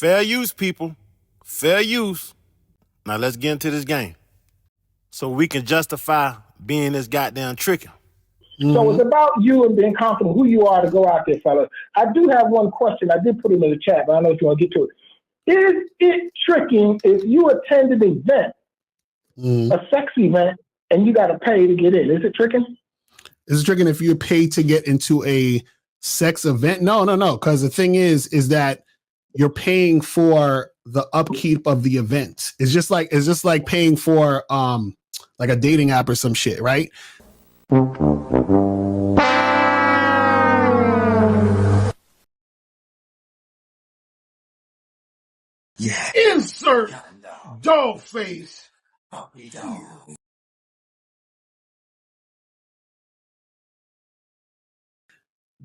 Fair use, people. Fair use. Now let's get into this game. So we can justify being this goddamn tricker. So it's about you and being confident who you are to go out there, fellas. I do have one question. I did put it in the chat, but I don't know if you want to get to it. Is it tricking if you attend an event, a sex event, and you got to pay to get in? Is it tricking? Is it tricking if you pay to get into a sex event? No. Because the thing is that you're paying for the upkeep of the event. It's just like paying for like a dating app or some shit, right? Yeah. Insert dog face.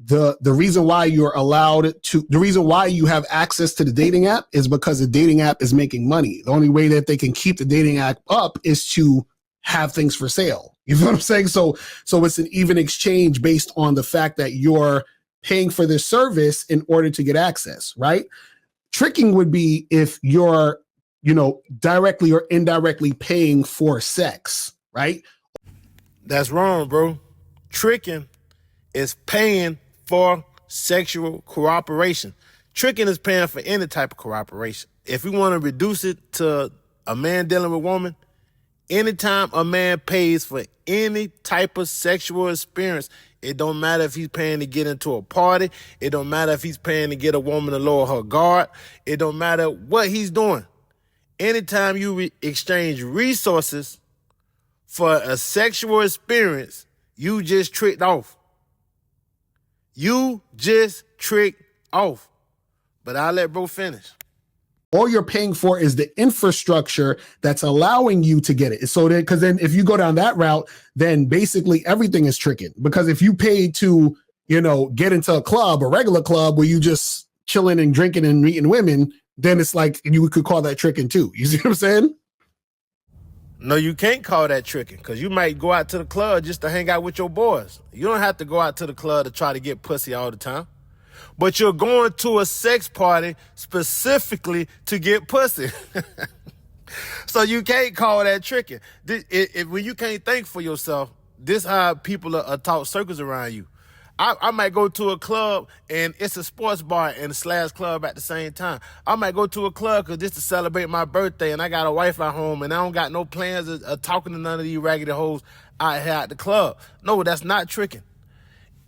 The reason why you're allowed to, the reason why you have access to the dating app is because the dating app is making money. The only way that they can keep the dating app up is to have things for sale. You know what I'm saying? So it's an even exchange based on the fact that you're paying for this service in order to get access, right? Tricking would be if you're, directly or indirectly paying for sex, right? That's wrong, bro. Tricking is paying for sexual cooperation. Tricking is paying for any type of cooperation. If we want to reduce it to a man dealing with a woman, anytime a man pays for any type of sexual experience, it don't matter if he's paying to get into a party. It don't matter if he's paying to get a woman to lower her guard. It don't matter what he's doing. Anytime you exchange resources for a sexual experience, you just tricked off. You just tricked off. But I'll let bro finish. All you're paying for is the infrastructure that's allowing you to get it. So because then if you go down that route, then basically everything is tricking. Because if you pay to, get into a club, a regular club where you just chilling and drinking and meeting women, then it's like you could call that tricking too. You see what I'm saying? No, you can't call that tricking because you might go out to the club just to hang out with your boys. You don't have to go out to the club to try to get pussy all the time. But you're going to a sex party specifically to get pussy. So you can't call that tricking. When you can't think for yourself, this how people are taught circles around you. I might go to a club and it's a sports bar and a slash club at the same time. I might go to a club because this to celebrate my birthday and I got a wife at home and I don't got no plans of talking to none of these raggedy hoes out here at the club. No, that's not tricking.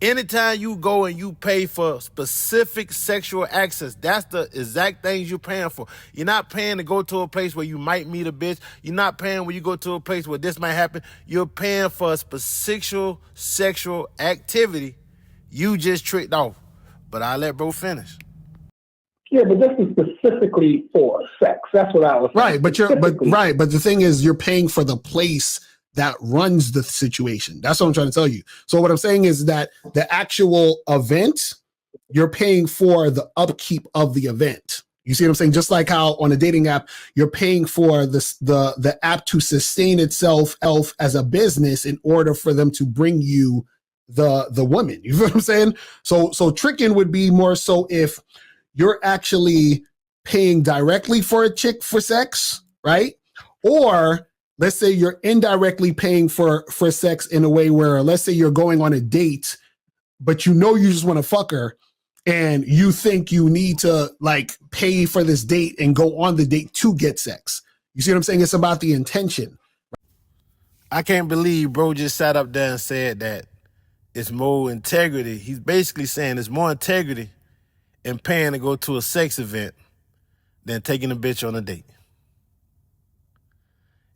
Anytime you go and you pay for specific sexual access, that's the exact things you're paying for. You're not paying to go to a place where you might meet a bitch. You're not paying when you go to a place where this might happen. You're paying for a specific sexual activity. You just tricked off. But I'll let bro finish. Yeah, but this is specifically for sex. That's what I was saying. Right, but the thing is you're paying for the place that runs the situation. That's what I'm trying to tell you. So what I'm saying is that the actual event, you're paying for the upkeep of the event. You see what I'm saying? Just like how on a dating app, you're paying for the app to sustain itself as a business in order for them to bring you the woman. You know what I'm saying? So tricking would be more so if you're actually paying directly for a chick for sex, right? Or let's say you're indirectly paying for sex in a way where, let's say you're going on a date, but you just want to fuck her and you think you need to like pay for this date and go on the date to get sex. You see what I'm saying? It's about the intention. I can't believe bro just sat up there and said that it's more integrity. He's basically saying there's more integrity in paying to go to a sex event than taking a bitch on a date.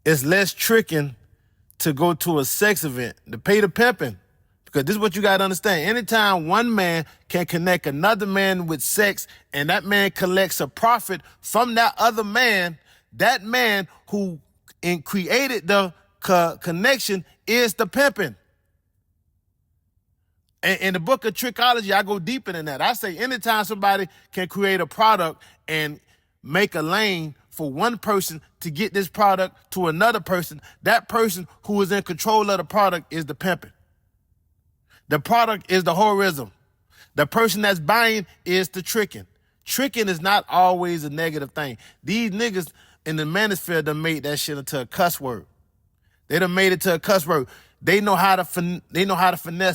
It's less tricking to go to a sex event, to pay the pimping. Because this is what you got to understand. Anytime one man can connect another man with sex and that man collects a profit from that other man, that man who created the connection is the pimping. In the book of Trickology, I go deeper than that. I say anytime somebody can create a product and make a lane for one person to get this product to another person, that person who is in control of the product is the pimping. The product is the whorism. The person that's buying is the tricking. Tricking is not always a negative thing. These niggas in the manosphere done made that shit into a cuss word. They done made it to a cuss word. They know how to finesse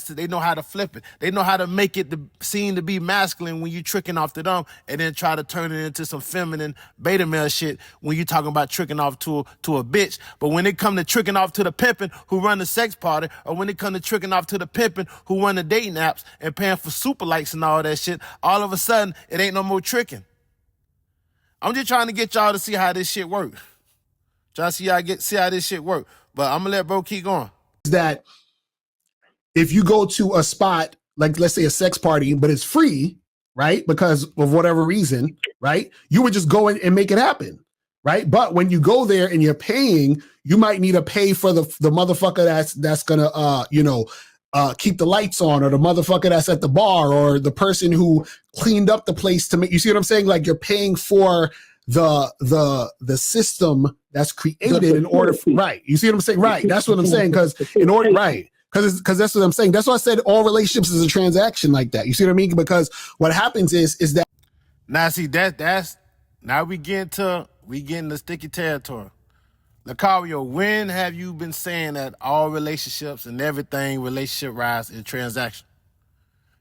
it. They know how to flip it. They know how to make it seem to be masculine when you tricking off to them, and then try to turn it into some feminine beta male shit when you talking about tricking off to a bitch. But when it come to tricking off to the pimping who run the sex party, or when it come to tricking off to the pimping who run the dating apps and paying for super likes and all that shit, all of a sudden it ain't no more tricking. I'm just trying to get y'all to see how this shit work. Try to see how this shit work. But I'm gonna let bro keep going. That if you go to a spot, like let's say a sex party, but it's free, right? Because of whatever reason, right? You would just go in and make it happen, right? But when you go there and you're paying, you might need to pay for the motherfucker that's gonna keep the lights on, or the motherfucker that's at the bar, or the person who cleaned up the place to make, you see what I'm saying? Like you're paying for the system that's created in order for, right. You see what I'm saying? Right. That's what I'm saying. Because in order, right. Because that's what I'm saying. That's why I said all relationships is a transaction like that. You see what I mean? Because what happens is that now see that's now we get in the sticky territory. Locario, when have you been saying that all relationships and everything relationship rise is transaction?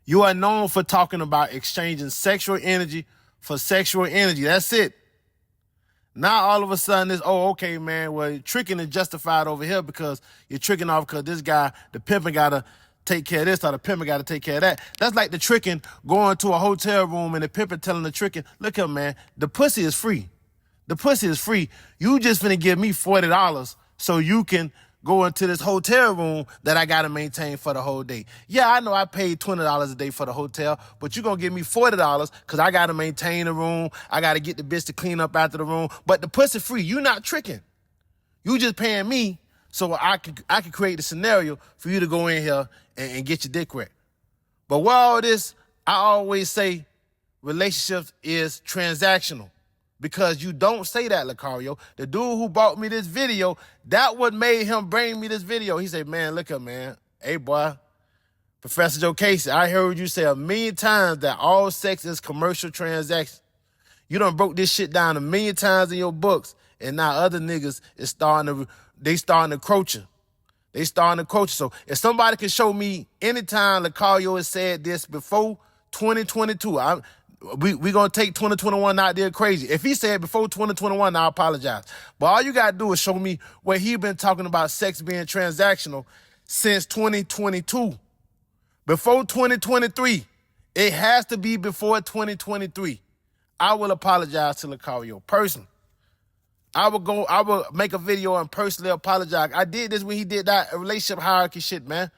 You are known for talking about exchanging sexual energy for sexual energy. That's it. Now all of a sudden it's, oh, okay, man, well, tricking is justified over here because you're tricking off because this guy, the pimping got to take care of this, or the pimping got to take care of that. That's like the tricking going to a hotel room and the pimping telling the tricking, look here, man, the pussy is free. The pussy is free. You just finna give me $40 so you can go into this hotel room that I gotta maintain for the whole day. Yeah, I know I paid $20 a day for the hotel, but you're gonna give me $40 because I gotta maintain the room. I gotta get the bitch to clean up after the room. But the pussy free. You not tricking. You just paying me so I can create the scenario for you to go in here and get your dick wet. But with all this, I always say relationships is transactional. Because you don't say that, Locario. The dude who bought me this video, that what made him bring me this video. He said, man, look up, man. Hey, boy, Professor Jokasey, I heard you say 1,000,000 times that all sex is commercial transaction. You done broke this shit down 1,000,000 times in your books, and now other niggas is starting to encroach. They starting to encroach. So if somebody can show me anytime Locario has said this before 2022, we gonna take 2021 out there crazy. If he said before 2021, I apologize. But all you gotta do is show me where he been talking about sex being transactional since 2022. Before 2023. It has to be before 2023. I will apologize to Locario personally. I will make a video and personally apologize. I did this when he did that relationship hierarchy shit, man.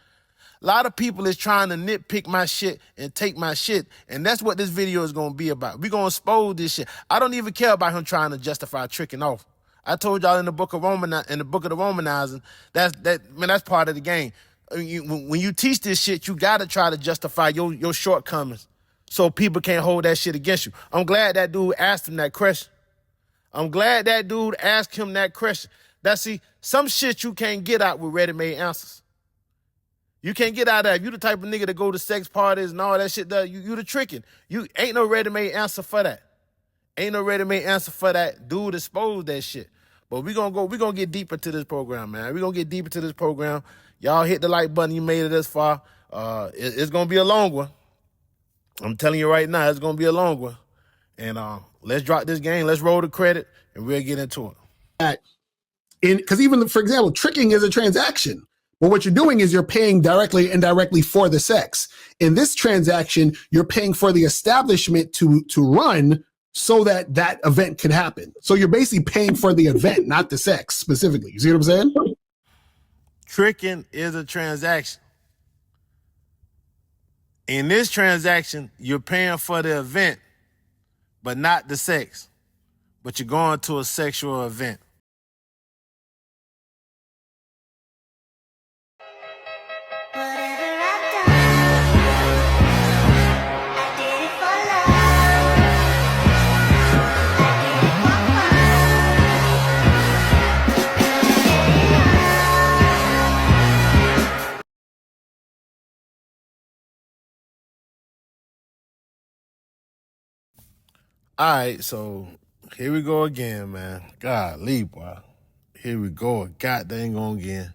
A lot of people is trying to nitpick my shit and take my shit, and that's what this video is going to be about. We're going to expose this shit. I don't even care about him trying to justify tricking off. I told y'all in the Book of the Womanizing, that's part of the game. When you teach this shit, you got to try to justify your shortcomings so people can't hold that shit against you. I'm glad that dude asked him that question. See, some shit you can't get out with ready-made answers. You can't get out of that. You the type of nigga that go to sex parties and all that shit. You the tricking. You ain't no ready-made answer for that. Dude exposed that shit. But we gonna get deep into this program, man. Y'all hit the like button. You made it this far. It's gonna be a long one. I'm telling you right now, it's gonna be a long one. And let's drop this game. Let's roll the credit, and we'll get into it. Because even, for example, tricking is a transaction. But what you're doing is you're paying directly and indirectly for the sex. In this transaction, you're paying for the establishment to run so that that event can happen. So you're basically paying for the event, not the sex specifically. You see what I'm saying? Tricking is a transaction. In this transaction, you're paying for the event, but not the sex. But you're going to a sexual event. All right, so here we go again, man. Golly, boy. Here we go. God dang on again.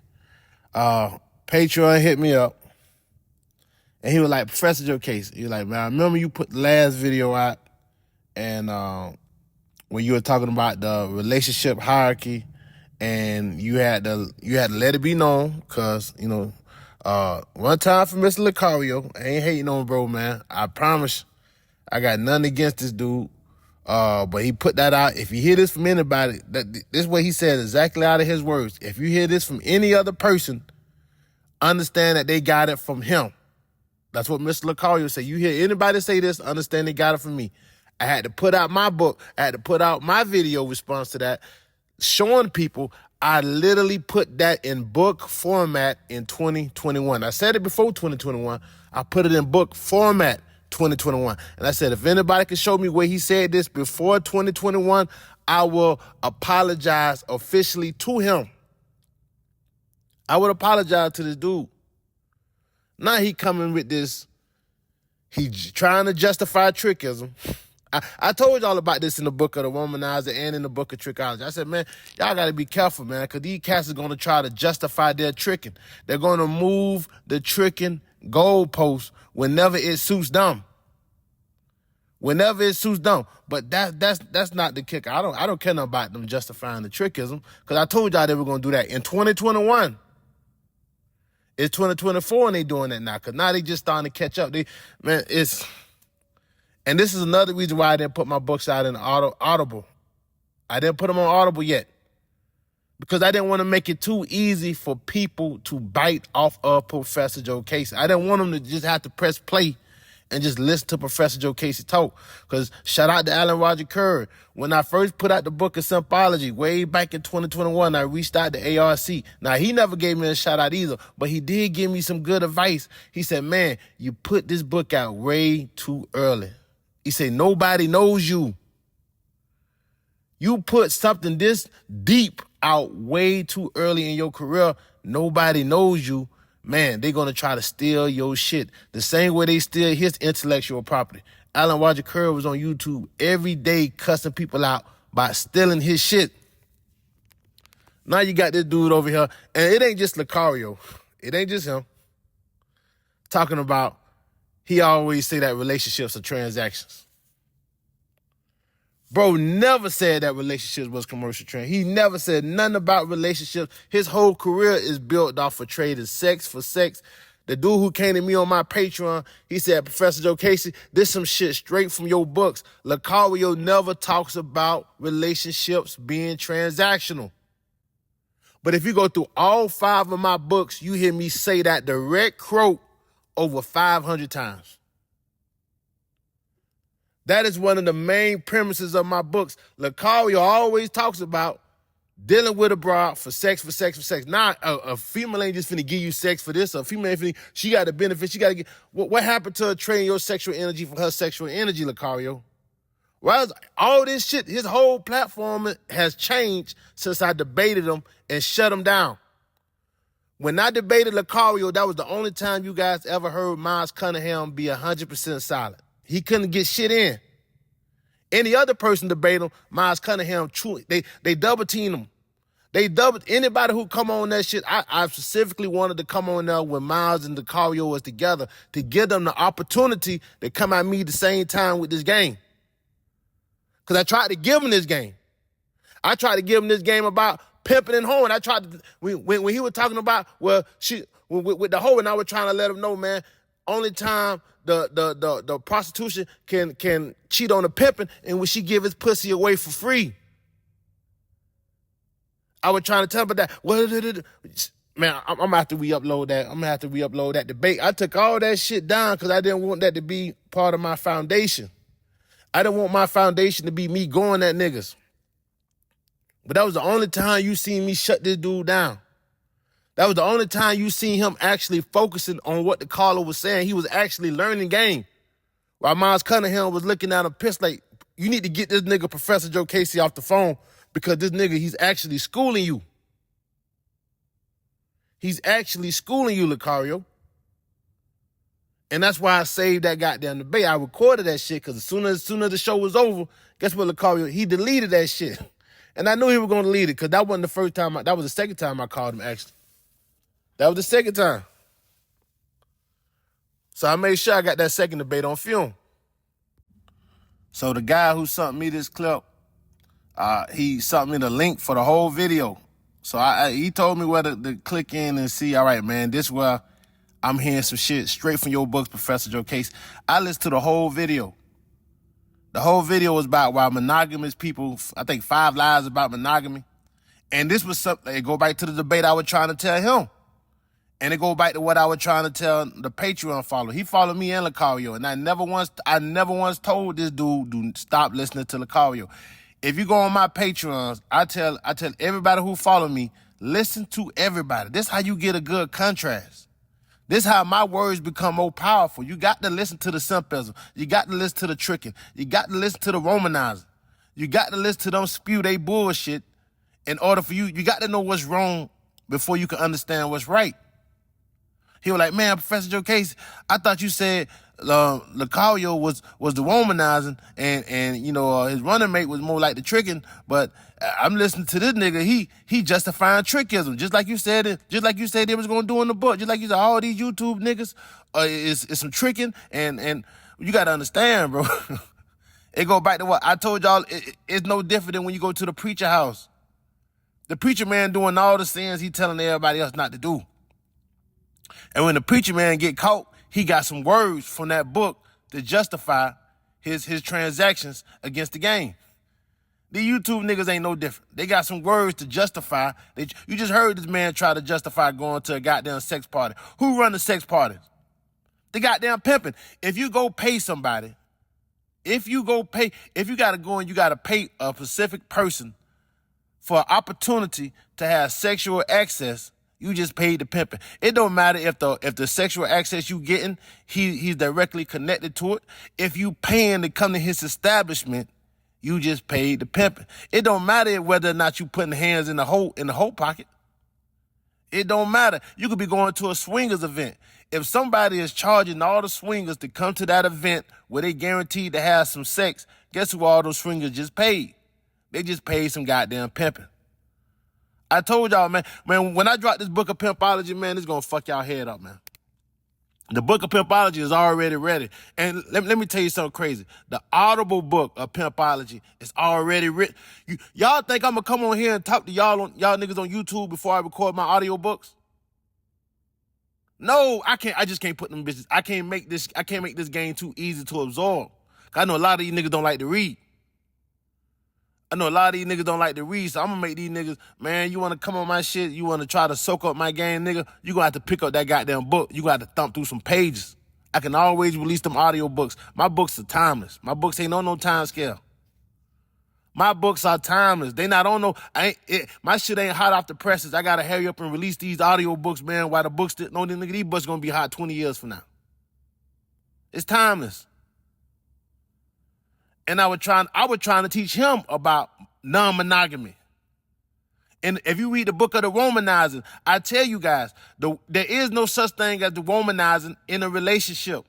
Patreon hit me up. And he was like, Professor Jokasey. He was like, man, I remember you put the last video out and when you were talking about the relationship hierarchy and you had to let it be known, cause one time for Mr. Locario, I ain't hating on bro, man. I promise I got nothing against this dude. But he put that out. If you hear this from anybody, this is what he said exactly out of his words. If you hear this from any other person, understand that they got it from him. That's what Mr. Locario said. You hear anybody say this, understand they got it from me. I had to put out my book. I had to put out my video response to that, showing people I literally put that in book format in 2021. I said it before 2021. I put it in book format 2021. And I said, if anybody can show me where he said this before 2021, I will apologize officially to him. I would apologize to this dude. Now he coming with this, he's trying to justify trickism. I told y'all about this in the Book of the Womanizer and in the Book of Trickology. I said, man, y'all got to be careful, man, because these cats are going to try to justify their tricking. They're going to move the tricking goalposts whenever it suits them. Whenever it suits them. But that's not the kicker. I don't care nothing about them justifying the trickism, because I told y'all they were going to do that in 2021. It's 2024 and they doing that now, because now they just starting to catch up. And this is another reason why I didn't put my books out in Audible. I didn't put them on Audible yet, because I didn't want to make it too easy for people to bite off of Professor Jokasey. I didn't want them to just have to press play and just listen to Professor Jokasey talk. Because shout out to Alan Roger Curry. When I first put out the book of Simpology way back in 2021, I reached out to ARC. Now, he never gave me a shout out either, but he did give me some good advice. He said, man, you put this book out way too early. He said, nobody knows you. You put something this deep out way too early in your career, nobody knows you. Man, they're going to try to steal your shit the same way they steal his intellectual property. Alan Roger Curry was on YouTube every day cussing people out by stealing his shit. Now you got this dude over here, and it ain't just Locario. It ain't just him. Talking about, he always say that relationships are transactions. Bro never said that relationships was commercial trend. He never said nothing about relationships. His whole career is built off of trading sex for sex. The dude who came to me on my Patreon, he said, Professor Jokasey, this some shit straight from your books. Locario never talks about relationships being transactional. But if you go through all 5 of my books, you hear me say that direct quote over 500 times. That is one of the main premises of my books. Locario always talks about dealing with a broad for sex, for sex, for sex. Now, a female ain't just finna give you sex for this. A female ain't finna, she got the benefit. She got to get, what happened to her trading your sexual energy for her sexual energy, Locario? Well, all this shit, his whole platform has changed since I debated him and shut him down. When I debated Locario, that was the only time you guys ever heard Miles Cunningham be 100% solid. He couldn't get shit in. Any other person debate him, Miles Cunningham, truly, they double team him. They double, anybody who come on that shit, I specifically wanted to come on there when Miles and Locario was together to give them the opportunity to come at me the same time with this game. Because I tried to give him this game. I tried to give him this game about pimping and hoeing. I tried to, when he was talking about, with the hoeing, I was trying to let him know, man, only time the prostitution can cheat on the pimping and when she give his pussy away for free. I was trying to tell him about that. Man, I'm gonna have to re-upload that. I'm gonna have to re-upload that debate. I took all that shit down because I didn't want that to be part of my foundation. I didn't want my foundation to be me going at niggas. But that was the only time you seen me shut this dude down. That was the only time you seen him actually focusing on what the caller was saying. He was actually learning game. While Miles Cunningham was looking at him pissed like, you need to get this nigga Professor Jokasey off the phone because this nigga, he's actually schooling you. He's actually schooling you, Locario. And that's why I saved that goddamn debate. I recorded that shit because as soon as the show was over, guess what Locario, he deleted that shit. And I knew he was going to delete it because that wasn't the first time, that was the second time I called him, actually. That was the second time. So I made sure I got that second debate on film. So the guy who sent me this clip, he sent me the link for the whole video. So he told me where to click in and see, all right, man, this where I'm hearing some shit straight from your books, Professor Jokasey. I listened to the whole video. The whole video was about why monogamous people, I think 5 lies about monogamy. And this was something, it go back to the debate I was trying to tell him. And it go back to what I was trying to tell the Patreon follower. He followed me and Locario, and I never once told this dude, do stop listening to Locario. If you go on my Patreons, I tell everybody who follow me, listen to everybody. This is how you get a good contrast. This is how my words become more powerful. You got to listen to the Simpology. You got to listen to the tricking. You got to listen to the Womanizing. You got to listen to them spew they bullshit in order for you. You got to know what's wrong before you can understand what's right. He was like, man, Professor Jokasey, I thought you said Locario was the womanizing and you know his running mate was more like the tricking, but I'm listening to this nigga. He justifying trickism, just like you said they was gonna do in the book. Just like you said, all these YouTube niggas is some tricking, and you gotta understand, bro. It go back to what I told y'all. It's no different than when you go to the preacher house. The preacher man doing all the sins he telling everybody else not to do. And when the preacher man get caught, he got some words from that book to justify his transactions against the game. The YouTube niggas ain't no different. They got some words to justify. You just heard this man try to justify going to a goddamn sex party. Who run the sex parties? The goddamn pimping. If you go pay somebody, if you gotta go and you gotta pay a specific person for an opportunity to have sexual access, you just paid the pimping. It don't matter if the sexual access you getting, he's directly connected to it. If you paying to come to his establishment, you just paid the pimping. It don't matter whether or not you putting hands in the hole pocket. It don't matter. You could be going to a swingers event. If somebody is charging all the swingers to come to that event where they guaranteed to have some sex, guess who all those swingers just paid? They just paid some goddamn pimping. I told y'all, man, when I drop this book of Pimpology, man, it's going to fuck y'all head up, man. The book of Pimpology is already ready. And let me tell you something crazy. The audible book of Pimpology is already written. Y'all think I'm going to come on here and talk to y'all niggas on YouTube before I record my audio books? No, I can't. I just can't put them bitches. I can't make this game too easy to absorb. I know a lot of these niggas don't like to read. So I'm gonna make these niggas, man, you wanna come on my shit, you wanna try to soak up my game, nigga, you gonna have to pick up that goddamn book. You gonna have to thump through some pages. I can always release them audio books. My books are timeless. My books ain't on no time scale. My books are timeless. They not on no, my shit ain't hot off the presses. I gotta hurry up and release these audio books, man, while the books, nigga, these books gonna be hot 20 years from now. It's timeless. And I was trying to teach him about non-monogamy. And if you read the Book of the Womanizing, I tell you guys, there is no such thing as the womanizing in a relationship.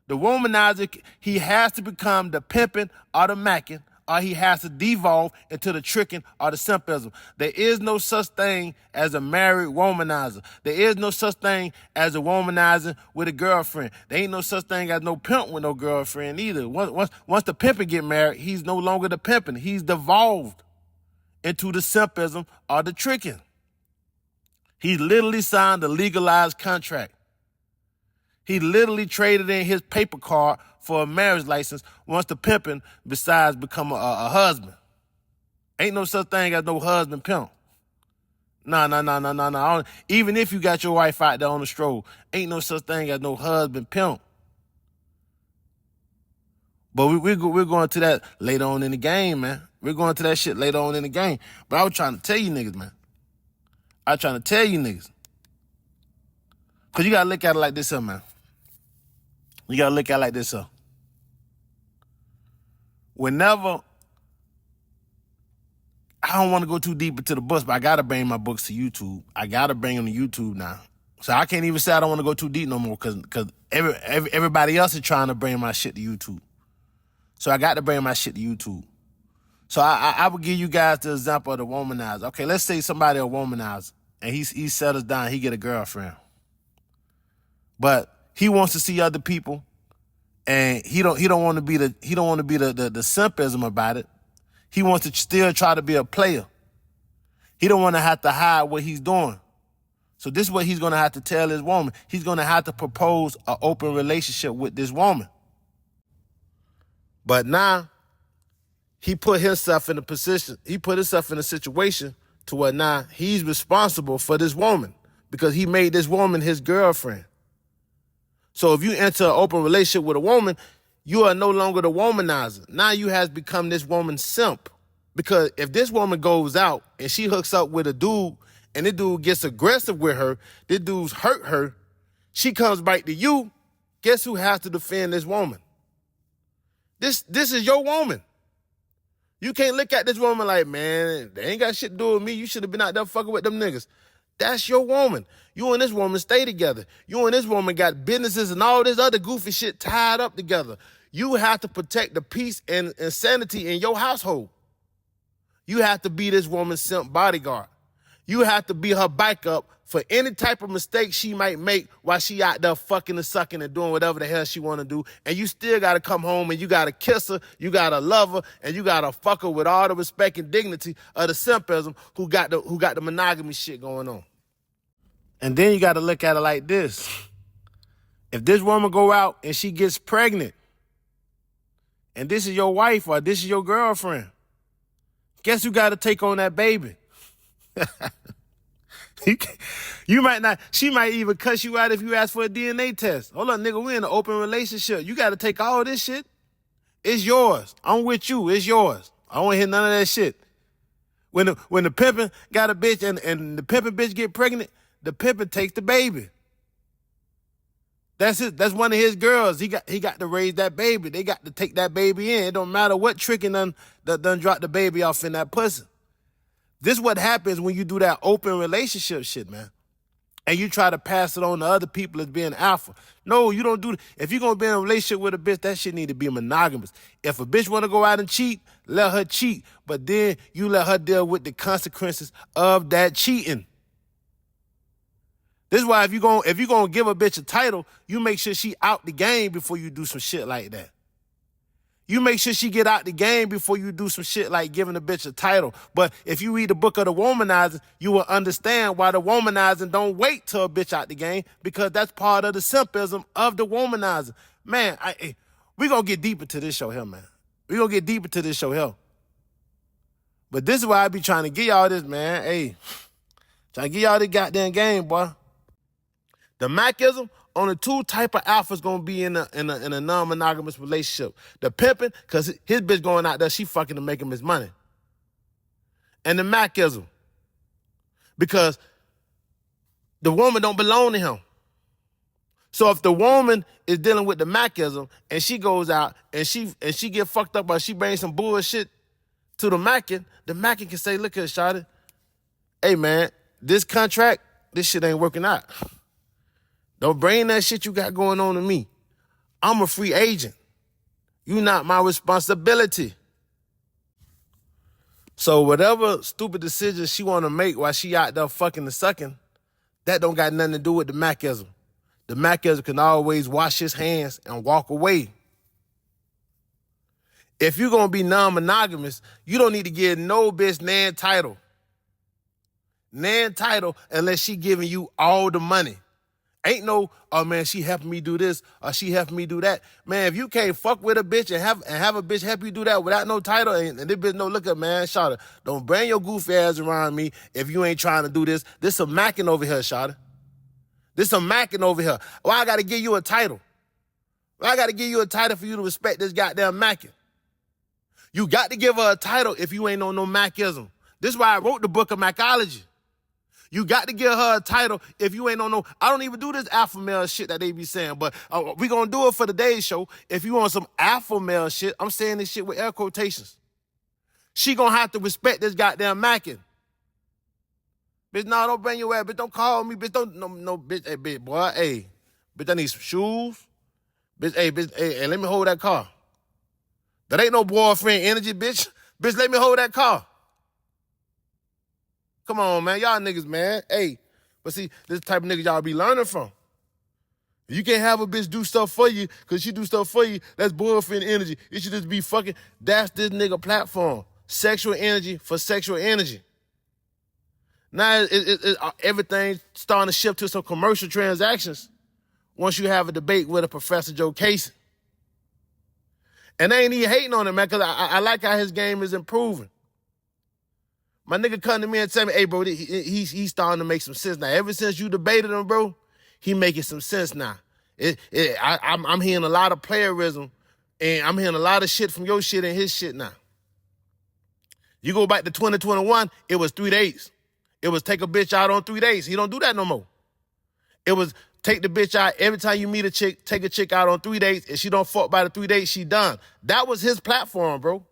The womanizer, he has to become the pimping or the macking, or he has to devolve into the tricking or the simplism. There is no such thing as a married womanizer. There is no such thing as a womanizer with a girlfriend. There ain't no such thing as no pimp with no girlfriend either. Once the pimping get married, he's no longer the pimping. He's devolved into the simplism or the tricking. He literally signed a legalized contract. He literally traded in his paper card for a marriage license once the pimping besides become a husband. Ain't no such thing as no husband pimp. No. Even if you got your wife out there on the stroll, ain't no such thing as no husband pimp. But we're going to that later on in the game, man. We're going to that shit later on in the game. But I was trying to tell you niggas, man. Because you got to look at it like this here, man. You got to look at it like this here. Whenever, I don't want to go too deep into the books, but I got to bring my books to YouTube. I got to bring them to YouTube now. So I can't even say I don't want to go too deep no more because everybody else is trying to bring my shit to YouTube. So I got to bring my shit to YouTube. So I would give you guys the example of the womanizer. Okay, let's say somebody a womanizer and he settles down, he get a girlfriend. But he wants to see other people and he don't want to be the simpism about it. He wants to still try to be a player. He don't want to have to hide what he's doing. So this is what he's going to have to tell his woman. He's going to have to propose an open relationship with this woman. But now he put himself in a position, he put himself in a situation to where now he's responsible for this woman because he made this woman his girlfriend. So if you enter an open relationship with a woman, you are no longer the womanizer. Now you have become this woman's simp. Because if this woman goes out and she hooks up with a dude and this dude gets aggressive with her, this dude's hurt her, she comes back to you, guess who has to defend this woman? This is your woman. You can't look at this woman like, man, they ain't got shit to do with me. You should have been out there fucking with them niggas. That's your woman. You and this woman stay together. You and this woman got businesses and all this other goofy shit tied up together. You have to protect the peace and sanity in your household. You have to be this woman's simp bodyguard. You have to be her backup for any type of mistake she might make while she out there fucking and sucking and doing whatever the hell she want to do. And you still got to come home and you got to kiss her, you got to love her, and you got to fuck her with all the respect and dignity of the simpism who got the monogamy shit going on. And then you got to look at it like this. If this woman go out and she gets pregnant, and this is your wife or this is your girlfriend, guess who got to take on that baby? You might not, she might even cuss you out if you ask for a DNA test. Hold on, nigga, we in an open relationship. You got to take all this shit. It's yours. I'm with you. It's yours. I don't want to hear none of that shit. When the pimpin' got a bitch and the pimpin' bitch get pregnant, the pimpin' takes the baby. That's it. That's one of his girls. He got to raise that baby. They got to take that baby in. It don't matter what tricking done drop the baby off in that pussy. This is what happens when you do that open relationship shit, man. And you try to pass it on to other people as being alpha. No, you don't do that. If you're going to be in a relationship with a bitch, that shit need to be monogamous. If a bitch want to go out and cheat, let her cheat. But then you let her deal with the consequences of that cheating. This is why if you're going to give a bitch a title, you make sure she out the game before you do some shit like that. You make sure she get out the game before you do some shit like giving a bitch a title. But if you read the Book of the Womanizing, you will understand why the womanizing don't wait till a bitch out the game, because that's part of the simpism of the womanizing. Man, we going to get deeper to this show here, man. We going to get deeper to this show here. But this is why I be trying to get y'all this, man. Hey, trying to get y'all this goddamn game, boy. The Macism, only two type of alphas gonna be in a non-monogamous relationship. The pimping, cause his bitch going out there, she fucking to make him his money. And the Macism, because the woman don't belong to him. So if the woman is dealing with the Macism and she goes out and she get fucked up or she brings some bullshit to the Mackin can say, look here, shawty, hey man, this contract, this shit ain't working out. Don't bring that shit you got going on to me. I'm a free agent. You not my responsibility. So whatever stupid decision she want to make while she out there fucking and sucking, that don't got nothing to do with the Macism. The Macism can always wash his hands and walk away. If you're going to be non-monogamous, you don't need to give no bitch nan title. Nan title unless she giving you all the money. Ain't no, oh man, she helping me do this or she helping me do that. Man, if you can't fuck with a bitch and have a bitch help you do that without no title, and this bitch no, look at, man, shawty, don't bring your goofy ass around me if you ain't trying to do this. This some macking over here, shawty. This some macking over here. Why I gotta give you a title? Why I gotta give you a title for you to respect this goddamn macking? You got to give her a title if you ain't on no Macism. This is why I wrote the Book of Macology. You got to give her a title if you ain't on no, I don't even do this alpha male shit that they be saying, but we gonna do it for today's show. If you want some alpha male shit, I'm saying this shit with air quotations. She gonna have to respect this goddamn macking. Bitch, no, don't bring your ass. Bitch, don't call me. Bitch, don't, no, bitch, hey, bitch, boy, hey. Bitch, I need some shoes. Bitch, hey, let me hold that car. That ain't no boyfriend energy, bitch. Bitch, let me hold that car. Come on, man. Y'all niggas, man. Hey, but see, this type of nigga y'all be learning from. You can't have a bitch do stuff for you because she do stuff for you. That's boyfriend energy. It should just be fucking, that's this nigga platform. Sexual energy for sexual energy. Now everything's starting to shift to some commercial transactions once you have a debate with a Professor Jokasey. And they ain't even hating on him, man, because I like how his game is improving. My nigga come to me and tell me, hey, bro, he's starting to make some sense now. Ever since you debated him, bro, he making some sense now. I'm hearing a lot of playerism, and I'm hearing a lot of shit from your shit and his shit now. You go back to 2021, it was 3 days. It was take a bitch out on 3 days. He don't do that no more. It was take the bitch out every time you meet a chick, take a chick out on 3 days. If she don't fuck by the 3 days, she done. That was his platform, bro.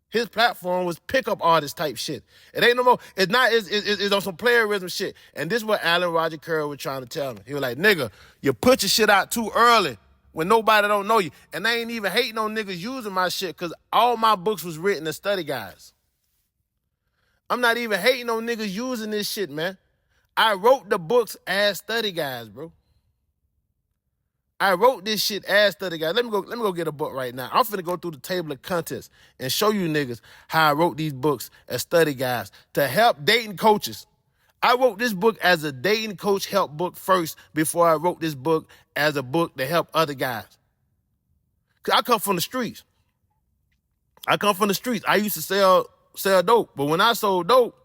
His platform was pickup artist type shit. It ain't no more. It's not. It's on some playerism shit. And this is what Alan Roger Curry was trying to tell me. He was like, nigga, you put your shit out too early when nobody don't know you. And I ain't even hating on niggas using my shit because all my books was written as study guides. I'm not even hating on niggas using this shit, man. I wrote the books as study guides, bro. I wrote this shit as study guides. Let me go get a book right now. I'm finna go through the table of contents and show you niggas how I wrote these books as study guides to help dating coaches. I wrote this book as a dating coach help book first before I wrote this book as a book to help other guys. Cause I come from the streets. I used to sell dope, but when I sold dope,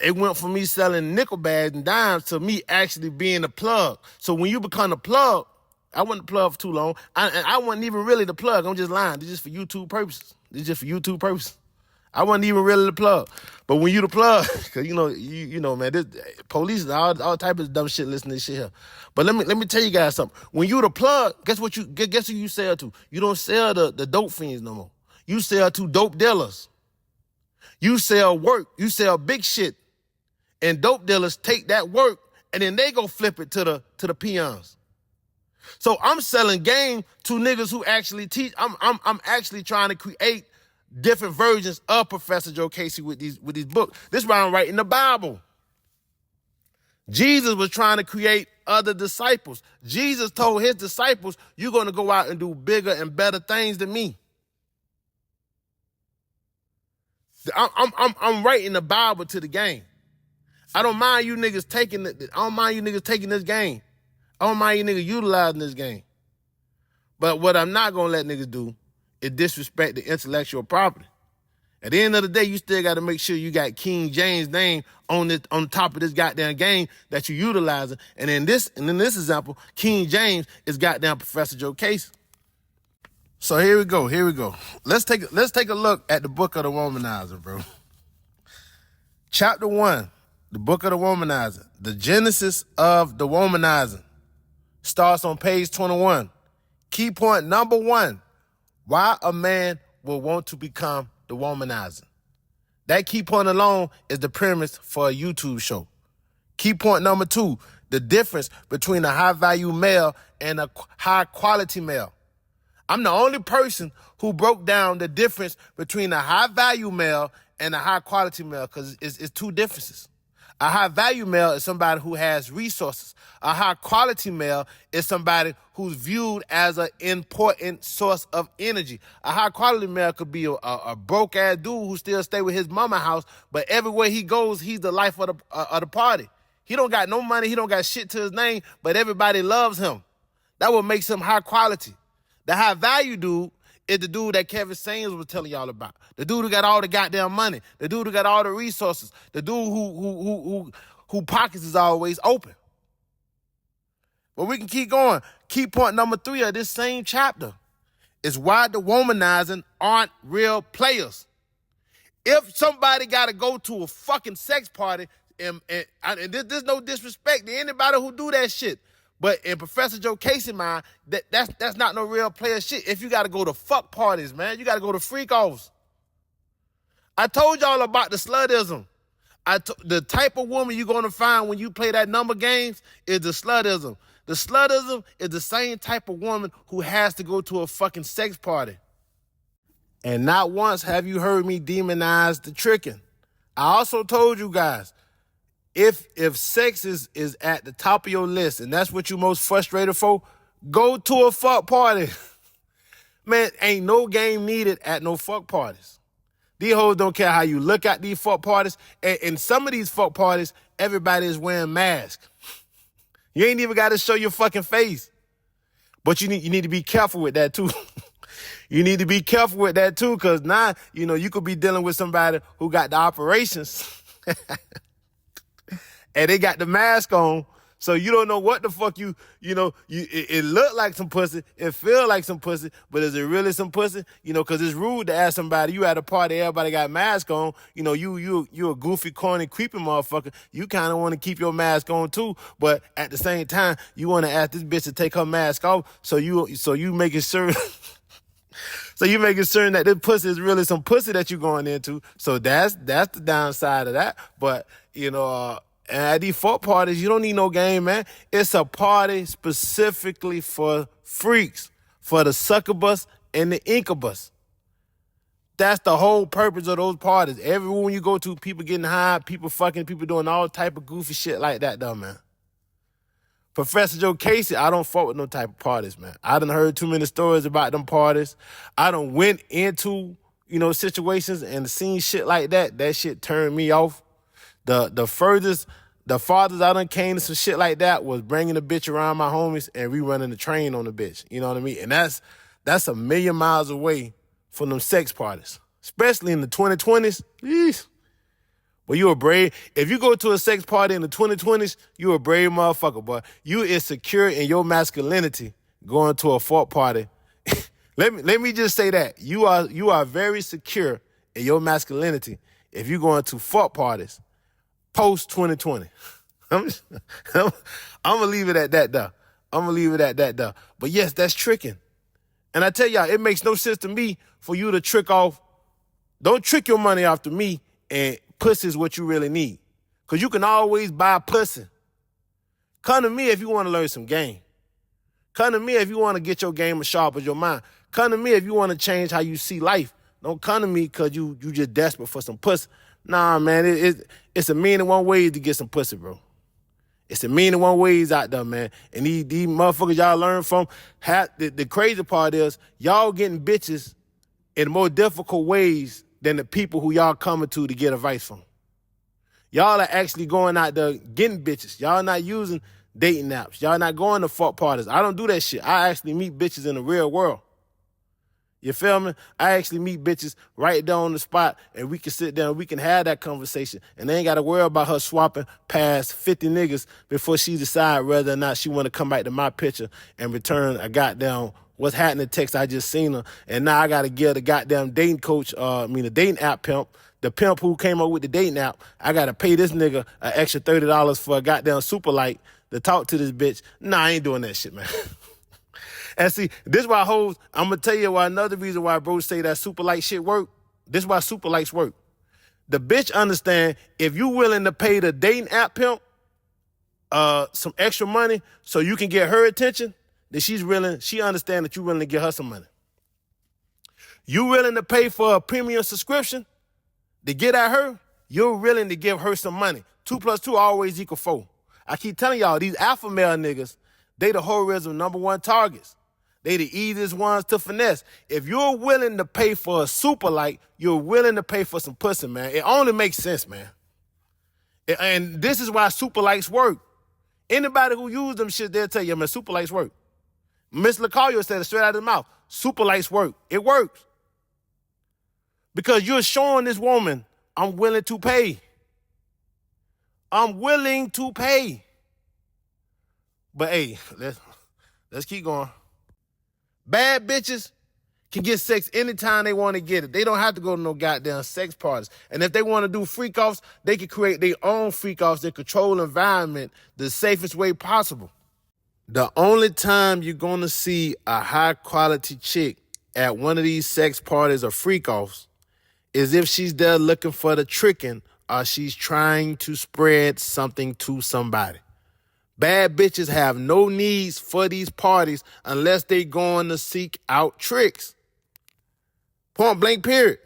it went from me selling nickel bags and dimes to me actually being the plug. So when you become the plug, I wasn't the plug for too long. I wasn't even really the plug. I'm just lying. It's just for YouTube purposes. I wasn't even really the plug. But when you the plug, because you know, man, this police and all type of dumb shit listening to this shit here. But let me tell you guys something. When you the plug, guess who you sell to? You don't sell the dope fiends no more. You sell to dope dealers. You sell work. You sell big shit. And dope dealers take that work and then they go flip it to the peons. So I'm selling game to niggas who actually teach. I'm actually trying to create different versions of Professor Jokasey with these books. This is why I'm writing the Bible. Jesus was trying to create other disciples. Jesus told his disciples, you're going to go out and do bigger and better things than me. I'm writing the Bible to the game. I don't mind you niggas taking it. I don't mind you niggas taking this game. I don't mind you niggas utilizing this game. But what I'm not gonna let niggas do is disrespect the intellectual property. At the end of the day, you still got to make sure you got King James' name on top of this goddamn game that you utilizing. And in this example, King James is goddamn Professor Jokasey. So here we go. Let's take a look at the Book of the Womanizer, bro. Chapter 1, the Book of the Womanizer, the genesis of the womanizing, starts on page 21. Key point number 1, why a man will want to become the womanizer. That key point alone is the premise for a YouTube show. Key point number 2, the difference between a high-value male and a high-quality male. I'm the only person who broke down the difference between a high-value male and a high-quality male because it's two differences. A high-value male is somebody who has resources. A high-quality male is somebody who's viewed as an important source of energy. A high-quality male could be a broke-ass dude who still stay with his mama house, but everywhere he goes, he's the life of the party. He don't got no money. He don't got shit to his name, but everybody loves him. That what makes him high-quality. The high-value dude is the dude that Kevin Samuels was telling y'all about. The dude who got all the goddamn money. The dude who got all the resources. The dude who pockets is always open. But we can keep going. Key point number 3 of this same chapter is why the womanizing aren't real players. If somebody got to go to a fucking sex party, and there's no disrespect to anybody who do that shit, but in Professor Jokasey mind, that's not no real player shit. If you got to go to fuck parties, man, you got to go to freak offs. I told y'all about the slutism. The type of woman you're going to find when you play that number games is the slutism. The slutism is the same type of woman who has to go to a fucking sex party. And not once have you heard me demonize the tricking. I also told you guys, if sex is at the top of your list and that's what you're most frustrated for, go to a fuck party. Man, ain't no game needed at no fuck parties. These hoes don't care how you look at these fuck parties. And some of these fuck parties, everybody is wearing masks. You ain't even got to show your fucking face. But you need to be careful with that too. You need to be careful with that too, because now, you could be dealing with somebody who got the operations and they got the mask on. So you don't know what the fuck it look like some pussy, it feel like some pussy, but is it really some pussy? Because it's rude to ask somebody, you at a party, everybody got mask on, you a goofy, corny, creepy motherfucker. You kind of want to keep your mask on too, but at the same time, you want to ask this bitch to take her mask off, so you making sure... So you making certain that this pussy is really some pussy that you going into. So that's the downside of that. But, at these fuck parties, you don't need no game, man. It's a party specifically for freaks, for the succubus and the incubus. That's the whole purpose of those parties. Everyone you go to, people getting high, people fucking, people doing all type of goofy shit like that, though, man. Professor Jokasey, I don't fuck with no type of parties, man. I done heard too many stories about them parties. I done went into, situations and seen shit like that. That shit turned me off. The farthest I done came to some shit like that was bringing the bitch around my homies and rerunning the train on the bitch. You know what I mean? And that's a million miles away from them sex parties, especially in the 2020s. Yeesh. Well, you a brave. If you go to a sex party in the 2020s, you a brave motherfucker, boy. You is secure in your masculinity going to a fuck party. Let me just say that. You are very secure in your masculinity if you going to fuck parties post 2020. I'm gonna leave it at that, though. But yes, that's tricking. And I tell y'all, it makes no sense to me for you to trick off. Don't trick your money after me and pussy is what you really need. Because you can always buy pussy. Come to me if you want to learn some game. Come to me if you want to get your game as sharp as your mind. Come to me if you want to change how you see life. Don't come to me because you just desperate for some pussy. Nah, man, it's a million and one ways to get some pussy, bro. It's a million and one ways out there, man. And these motherfuckers y'all learn from, the crazy part is y'all getting bitches in more difficult ways than the people who y'all coming to get advice from. Y'all are actually going out there getting bitches. Y'all not using dating apps. Y'all not going to fuck parties. I don't do that shit. I actually meet bitches in the real world. You feel me? I actually meet bitches right there on the spot, and we can sit down, we can have that conversation, and they ain't got to worry about her swapping past 50 niggas before she decide whether or not she want to come back to my picture and return a goddamn what's happening text I just seen her, and now I got to give the goddamn dating coach, the dating app pimp, the pimp who came up with the dating app, I got to pay this nigga an extra $30 for a goddamn super light to talk to this bitch. Nah, I ain't doing that shit, man. And see, this why hoes, I'm going to tell you why another reason why bros say that super light shit work. This why super lights work. The bitch understand if you willing to pay the dating app pimp some extra money so you can get her attention, then she understand that you willing to get her some money. You willing to pay for a premium subscription to get at her, you're willing to give her some money. 2 + 2 always equal 4. I keep telling y'all, these alpha male niggas, they the horrorism #1 targets. They the easiest ones to finesse. If you're willing to pay for a super light, you're willing to pay for some pussy, man. It only makes sense, man. And this is why super lights work. Anybody who use them shit, they'll tell you, man, super lights work. Miss Locario said it straight out of his mouth. Super lights work. It works. Because you're showing this woman, I'm willing to pay. I'm willing to pay. But hey, let's keep going. Bad bitches can get sex anytime they want to get it. They don't have to go to no goddamn sex parties. And if they want to do freak-offs, they can create their own freak-offs, their controlled environment, the safest way possible. The only time you're going to see a high-quality chick at one of these sex parties or freak-offs is if she's there looking for the tricking or she's trying to spread something to somebody. Bad bitches have no needs for these parties unless they going to seek out tricks. Point blank period.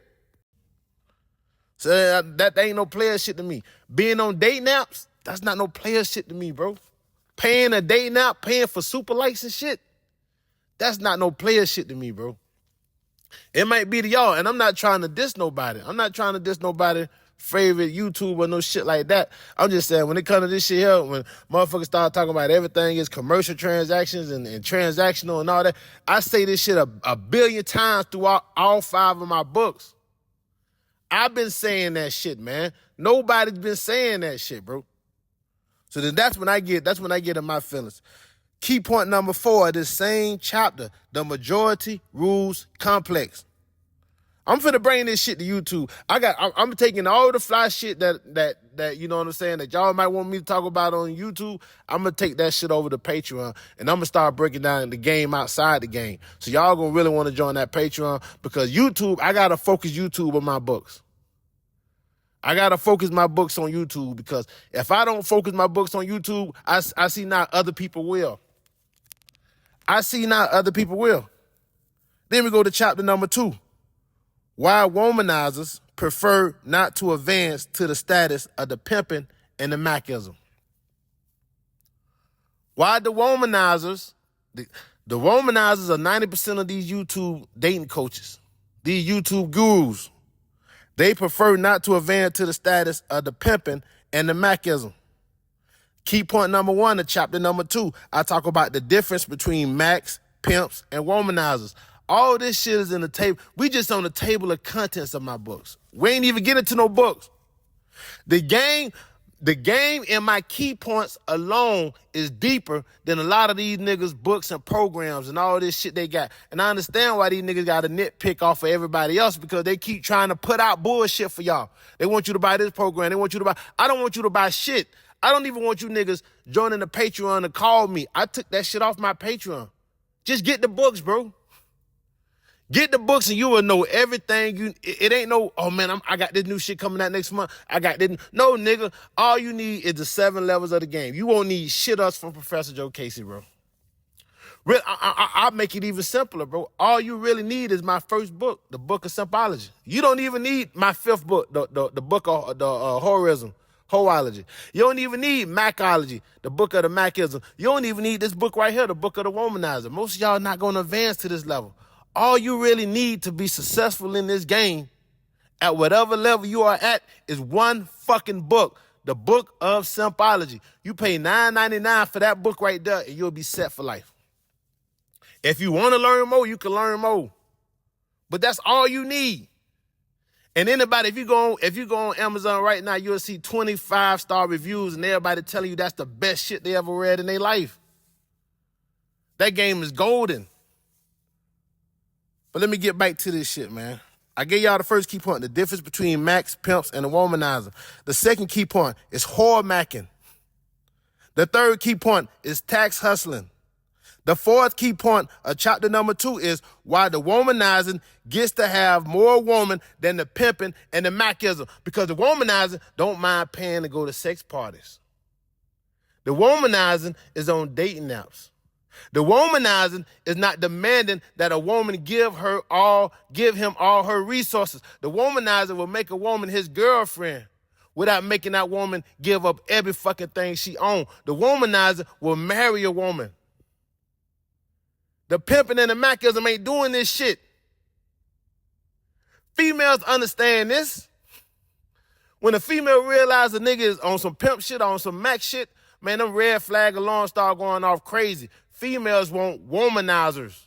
So that ain't no player shit to me. Being on dating apps, that's not no player shit to me, bro. Paying a dating app, paying for super likes and shit, that's not no player shit to me, bro. It might be to y'all, and I'm not trying to diss nobody. I'm not trying to diss nobody favorite YouTube or no shit like that. I'm just saying, when it comes to this shit here, when motherfuckers start talking about everything is commercial transactions and transactional and all that, I say this shit a billion times throughout all 5 of my books. I've been saying that shit, man. Nobody's been saying that shit, bro. So then that's when I get in my feelings. Key point number 4 of this same chapter, the majority rules complex. I'm finna bring this shit to YouTube. I'm taking all the fly shit that you know what I'm saying, that y'all might want me to talk about on YouTube. I'm gonna take that shit over to Patreon, and I'm gonna start breaking down the game outside the game. So y'all gonna really want to join that Patreon, because YouTube, I gotta focus YouTube on my books. I gotta focus my books on YouTube, because if I don't focus my books on YouTube, I see now other people will. Then we go to chapter number 2. Why womanizers prefer not to advance to the status of the pimping and the Macism. Why the womanizers, the womanizers are 90% of these YouTube dating coaches, these YouTube gurus. They prefer not to advance to the status of the pimping and the Macism. Key point number 1 of chapter number 2, I talk about the difference between Macs, pimps, and womanizers. All this shit is in the table. We just on the table of contents of my books. We ain't even get into no books. The game in my key points alone is deeper than a lot of these niggas' books and programs and all this shit they got. And I understand why these niggas got to nitpick off of everybody else, because they keep trying to put out bullshit for y'all. They want you to buy this program. They want you to buy. I don't want you to buy shit. I don't even want you niggas joining the Patreon to call me. I took that shit off my Patreon. Just get the books, bro. Get the books and you will know everything. It ain't no, oh man, I got this new shit coming out next month. I got this. No, nigga. All you need is the 7 levels of the game. You won't need shit else from Professor Jokasey, bro. I'll make it even simpler, bro. All you really need is my first book, the Book of Simpology. You don't even need my 5th book, the Book of the Horology. You don't even need Macology, the Book of the Macism. You don't even need this book right here, the Book of the Womanizer. Most of y'all not going to advance to this level. All you really need to be successful in this game, at whatever level you are at, is one fucking book, the Book of Simpology. You pay $9.99 for that book right there, and you'll be set for life. If you want to learn more, you can learn more. But that's all you need. And anybody, if you go on Amazon right now, you'll see 25-star reviews and everybody telling you that's the best shit they ever read in their life. That game is golden. But let me get back to this shit, man. I gave y'all the first key point, the difference between Macs, pimps, and the womanizer. The second key point is whore macking. The third key point is tax hustling. The fourth key point of chapter number 2 is why the womanizing gets to have more woman than the pimping and the Macism. Because the womanizing don't mind paying to go to sex parties. The womanizing is on dating apps. The womanizing is not demanding that a woman give him all her resources. The womanizer will make a woman his girlfriend without making that woman give up every fucking thing she owns. The womanizer will marry a woman. The pimping and the Macism ain't doing this shit. Females understand this. When a female realizes a nigga is on some pimp shit or on some Mac shit, man, them red flag alarms start going off crazy. Females want womanizers.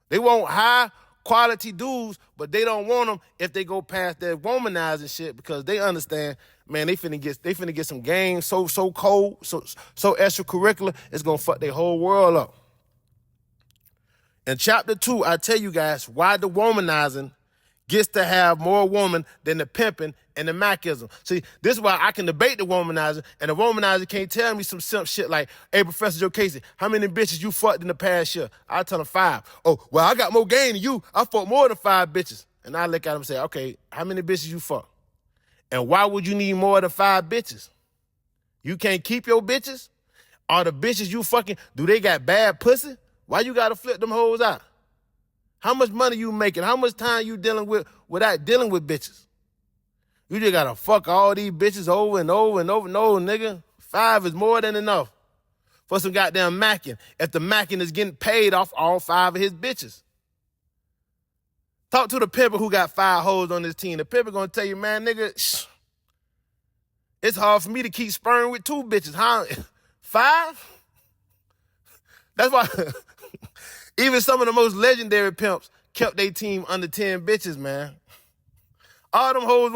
They want high quality dudes, but they don't want them if they go past that womanizing shit, because they understand, man, they finna get some game so cold, so extracurricular, it's gonna fuck their whole world up. In chapter 2, I tell you guys why the womanizing gets to have more woman than the pimping and the Macism. See, this is why I can debate the womanizer, and the womanizer can't tell me some simp shit like, hey, Professor Jokasey, how many bitches you fucked in the past year? I tell him 5. Oh, well, I got more game than you. I fucked more than 5 bitches. And I look at him and say, okay, how many bitches you fucked? And why would you need more than 5 bitches? You can't keep your bitches? Are the bitches you fucking, do they got bad pussy? Why you gotta flip them hoes out? How much money you making? How much time you dealing with without dealing with bitches? You just gotta fuck all these bitches over and over and over. No, nigga. 5 is more than enough for some goddamn macking. If the macking is getting paid off all 5 of his bitches. Talk to the pimper who got 5 hoes on his team. The pimper gonna tell you, man, nigga, it's hard for me to keep sperm with 2 bitches. How? 5? That's why even some of the most legendary pimps kept their team under 10 bitches, man. All them hoes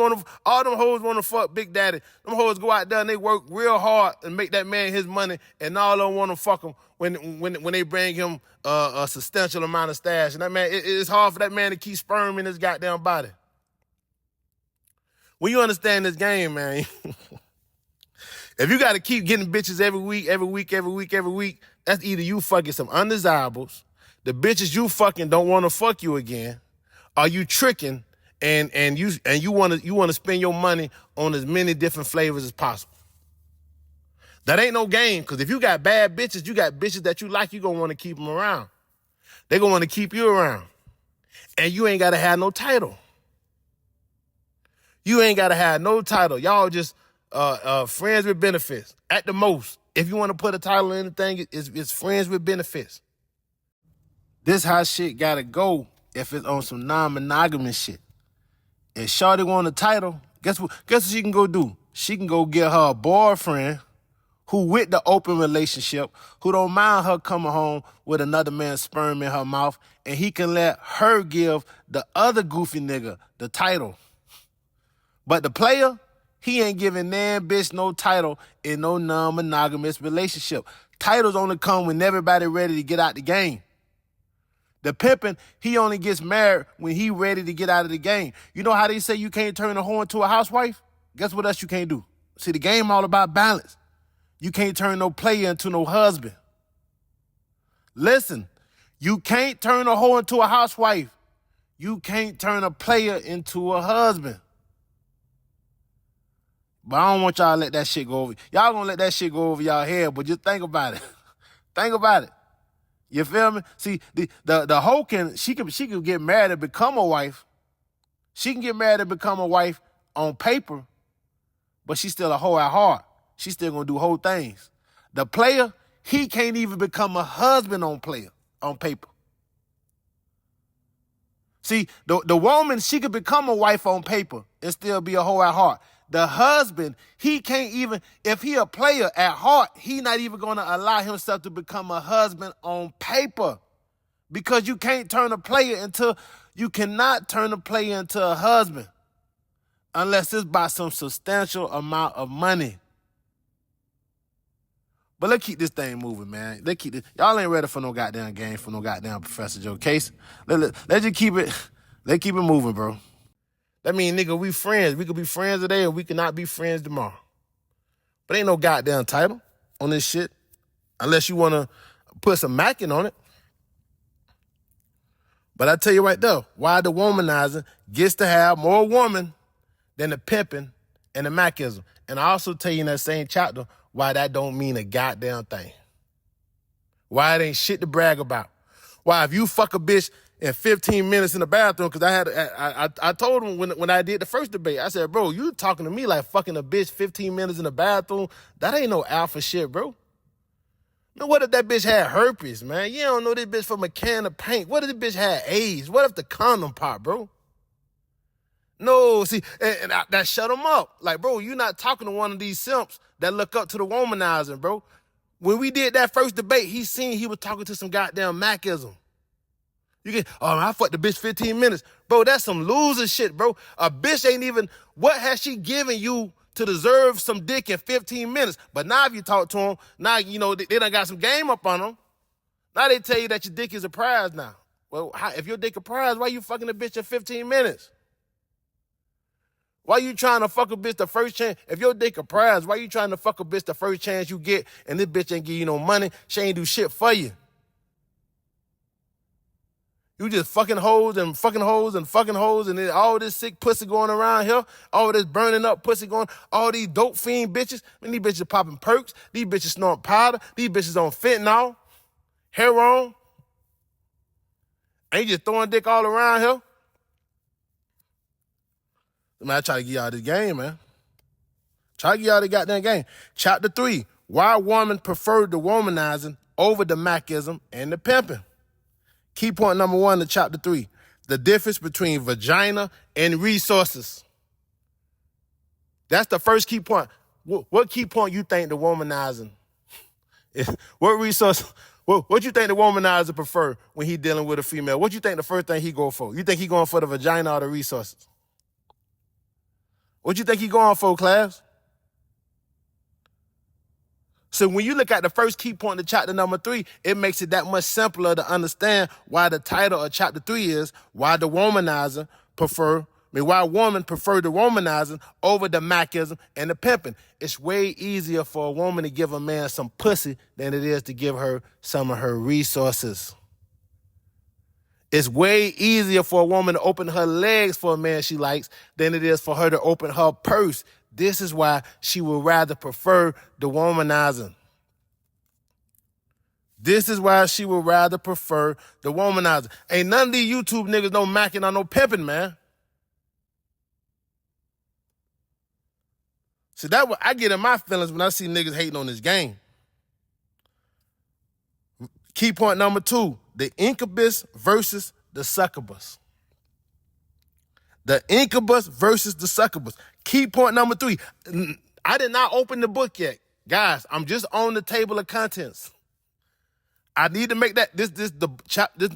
wanna fuck Big Daddy. Them hoes go out there and they work real hard and make that man his money, and all of them wanna fuck him when they bring him a substantial amount of stash. And that man, it's hard for that man to keep sperm in his goddamn body. When you understand this game, man, if you gotta keep getting bitches every week, that's either you fucking some undesirables, the bitches you fucking don't wanna fuck you again, or you tricking and you wanna spend your money on as many different flavors as possible. That ain't no game, because if you got bad bitches, you got bitches that you like, you gonna wanna keep them around. They gonna wanna keep you around. And you ain't gotta have no title. You ain't gotta have no title. Y'all just friends with benefits at the most. If you wanna put a title in anything, it's friends with benefits. This how shit gotta go if it's on some non-monogamous shit. If shorty want a title, guess what she can go do? She can go get her a boyfriend who with the open relationship, who don't mind her coming home with another man's sperm in her mouth, and he can let her give the other goofy nigga the title. But the player, he ain't giving that bitch no title in no non-monogamous relationship. Titles only come when everybody ready to get out the game. The pimping, he only gets married when he ready to get out of the game. You know how they say you can't turn a whore into a housewife? Guess what else you can't do? See, the game all about balance. You can't turn no player into no husband. Listen, you can't turn a whore into a housewife. You can't turn a player into a husband. But I don't want y'all to let that shit go over. Y'all gonna let that shit go over y'all head, but just think about it. Think about it. You feel me? See, the hoe she can get married and become a wife. She can get married and become a wife on paper, but she's still a hoe at heart. She's still gonna do whole things. The player, he can't even become a husband on paper. See, the woman, she could become a wife on paper and still be a hoe at heart. The husband, he can't even, if he a player at heart, he not even gonna allow himself to become a husband on paper. Because you cannot turn a player into a husband unless it's by some substantial amount of money. But let's keep this thing moving, man. Y'all ain't ready for no goddamn game, for no goddamn Professor Jokasey. Let's just keep it moving, bro. That mean, nigga, we friends. We could be friends today and we could not be friends tomorrow. But ain't no goddamn title on this shit unless you want to put some macking on it. But I tell you right there, why the womanizing gets to have more woman than the pimping and the mackism. And I also tell you in that same chapter why that don't mean a goddamn thing. Why it ain't shit to brag about. Why if you fuck a bitch in 15 minutes in the bathroom, because I told him when I did the first debate, I said, bro, you talking to me like fucking a bitch 15 minutes in the bathroom? That ain't no alpha shit, bro. Now, what if that bitch had herpes, man? You don't know this bitch from a can of paint. What if this bitch had AIDS? What if the condom pop, bro? No, see, and that shut him up. Like, bro, you not talking to one of these simps that look up to the womanizing, bro. When we did that first debate, he was talking to some goddamn Macism. I fucked the bitch 15 minutes. Bro, that's some loser shit, bro. A bitch ain't even, what has she given you to deserve some dick in 15 minutes? But now if you talk to them, now, you know, they done got some game up on them. Now they tell you that your dick is a prize now. Well, if your dick a prize, why you fucking a bitch in 15 minutes? Why you trying to fuck a bitch the first chance? If your dick a prize, why you trying to fuck a bitch the first chance you get and this bitch ain't give you no money? She ain't do shit for you. You just fucking hoes and fucking hoes and fucking hoes and then all this sick pussy going around here, all this burning up pussy going, all these dope fiend bitches. Man, these bitches popping perks, these bitches snorting powder, these bitches on fentanyl, heroin. Ain't just throwing dick all around here. Man, I try to get y'all this game, man. Try to get y'all the goddamn game. Chapter 3, why women prefer the womanizing over the Macism and the pimping. Key point number 1 to chapter 3, the difference between vagina and resources. That's the first key point. What key point you think the womanizing? What resource? What you think the womanizer prefer when he dealing with a female? What you think the first thing he go for? You think he going for the vagina or the resources? What you think he going for, class? So when you look at the first key point in chapter number 3, it makes it that much simpler to understand why the title of chapter 3 is why why women prefer the womanizing over the Macism and the pimping. It's way easier for a woman to give a man some pussy than it is to give her some of her resources. It's way easier for a woman to open her legs for a man she likes than it is for her to open her purse. This is why she would rather prefer the womanizing. This is why she would rather prefer the womanizer. Ain't none of these YouTube niggas no macking or no pimping, man. See, that's what I get in my feelings when I see niggas hating on this game. Key point number 2, the incubus versus the succubus. The incubus versus the succubus. Key point number 3. I did not open the book yet. Guys, I'm just on the table of contents. I need to make that, this is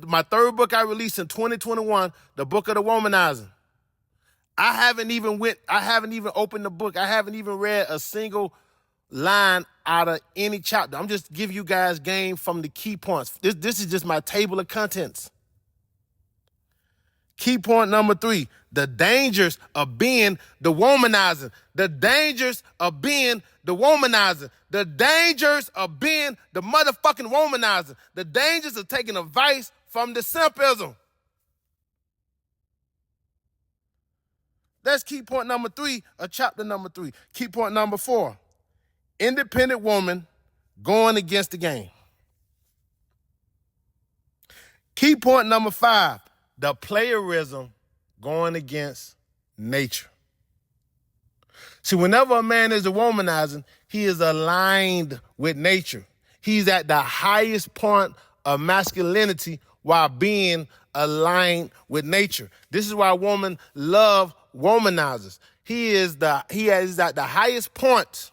my 3rd book I released in 2021, the Book of the Womanizing. I haven't even opened the book. I haven't even read a single line out of any chapter. I'm just giving you guys game from the key points. This is just my table of contents. Key point number 3, the dangers of being the womanizing. The dangers of being the womanizing. The dangers of being the motherfucking womanizer. The dangers of taking advice from the simpism. That's key point number 3 of chapter number 3. Key point number 4, independent woman going against the game. Key point number 5, the playerism going against nature. See, whenever a man is a womanizing, he is aligned with nature. He's at the highest point of masculinity while being aligned with nature. This is why women love womanizers. He is at the highest point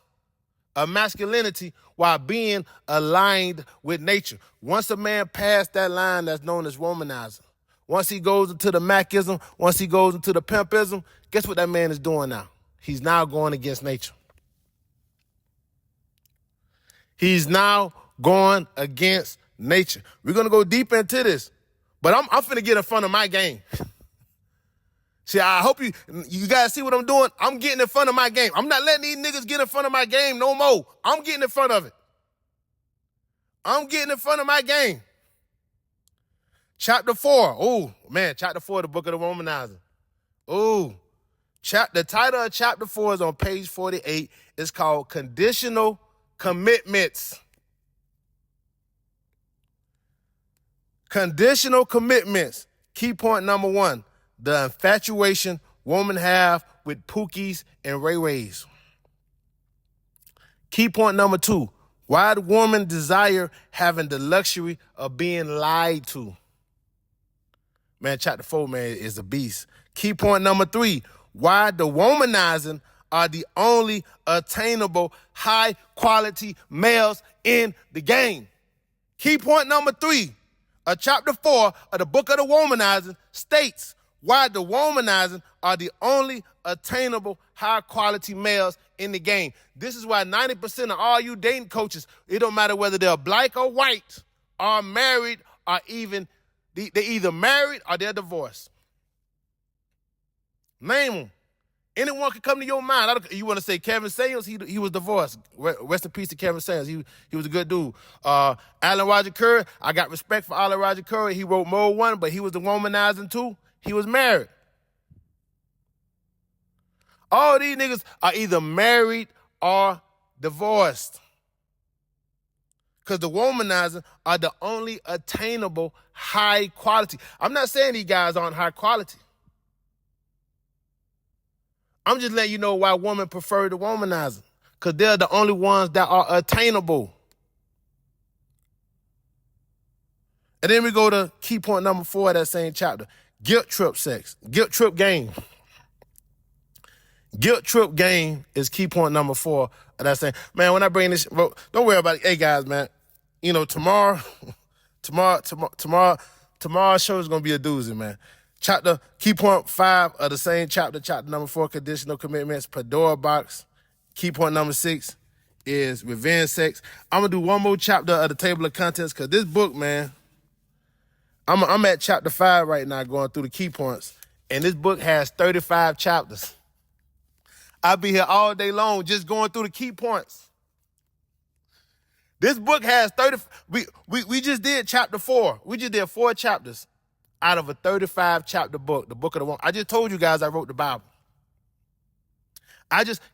of masculinity while being aligned with nature. Once a man passed that line, that's known as womanizer. Once he goes into the Macism, once he goes into the pimpism, guess what that man is doing now? He's now going against nature. He's now going against nature. We're going to go deep into this, but I'm finna get in front of my game. See, I hope you guys see what I'm doing. I'm getting in front of my game. I'm not letting these niggas get in front of my game no more. I'm getting in front of it. I'm getting in front of my game. Chapter 4. Oh, man, chapter 4 of the Book of the Womanizing. Oh, the title of chapter 4 is on page 48. It's called Conditional Commitments. Conditional commitments. Key point number 1, the infatuation women have with Pookies and Ray Rays. Key point number 2, why the woman desire having the luxury of being lied to. Man, chapter 4, man, is a beast. Key point number 3, why the womanizing are the only attainable high-quality males in the game. Key point number 3 of chapter 4 of the Book of the Womanizing states why the womanizing are the only attainable high-quality males in the game. This is why 90% of all you dating coaches, it don't matter whether they're black or white, are married, or even they're either married or they're divorced. Name them. Anyone can come to your mind. You want to say Kevin Samuels? He was divorced. Rest in peace to Kevin Samuels. He was a good dude. Alan Roger Curry. I got respect for Alan Roger Curry. He wrote Mode 1, but he was the womanizing too. He was married. All these niggas are either married or divorced. Because the womanizing are the only attainable high quality. I'm not saying these guys aren't high quality. I'm just letting you know why women prefer the womanizer. Because they're the only ones that are attainable. And then we go to key point number 4 of that same chapter. Guilt trip sex. Guilt trip game. Guilt trip game is key point number 4 of that same. Man, when I bring this, bro, don't worry about it. Hey, guys, man. You know, tomorrow's show is going to be a doozy, man. Key point 5 of the same chapter number 4, conditional commitments, Pandora box. Key point number 6 is revenge sex. I'm going to do one more chapter of the table of contents because this book, man, I'm at chapter 5 right now going through the key points, and this book has 35 chapters. I'll be here all day long just going through the key points. This book has 30, we just did chapter 4. We just did 4 chapters out of a 35 chapter book, the Book of the Woman. I just told you guys I wrote the Bible.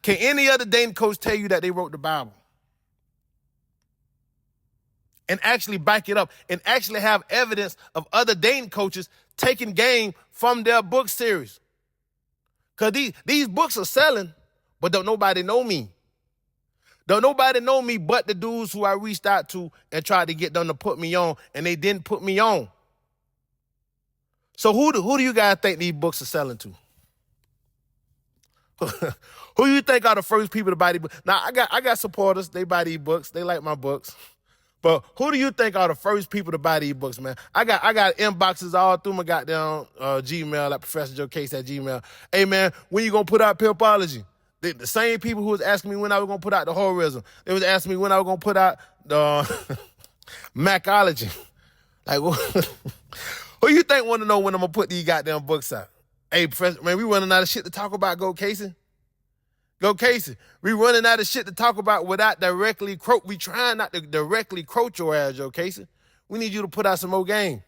Can any other dating coach tell you that they wrote the Bible? And actually back it up and actually have evidence of other dating coaches taking game from their book series. Because these books are selling, but don't nobody know me. Don't nobody know me but the dudes who I reached out to and tried to get them to put me on, and they didn't put me on. So who do you guys think these books are selling to? Who you think are the first people to buy these books? Now, I got supporters. They buy these books. They like my books. But who do you think are the first people to buy these books, man? I got inboxes all through my goddamn Gmail at ProfessorJokasey@gmail. Hey, man, when you going to put out Paperback? The same people who was asking me when I was going to put out the Horrorism, they was asking me when I was going to put out the Macology. Like, who you think want to know when I'm going to put these goddamn books out? Hey, Professor, man, we running out of shit to talk about, Jokasey. Jokasey, we running out of shit to talk about without directly we trying not to directly quote your ass, Jokasey. We need you to put out some more game.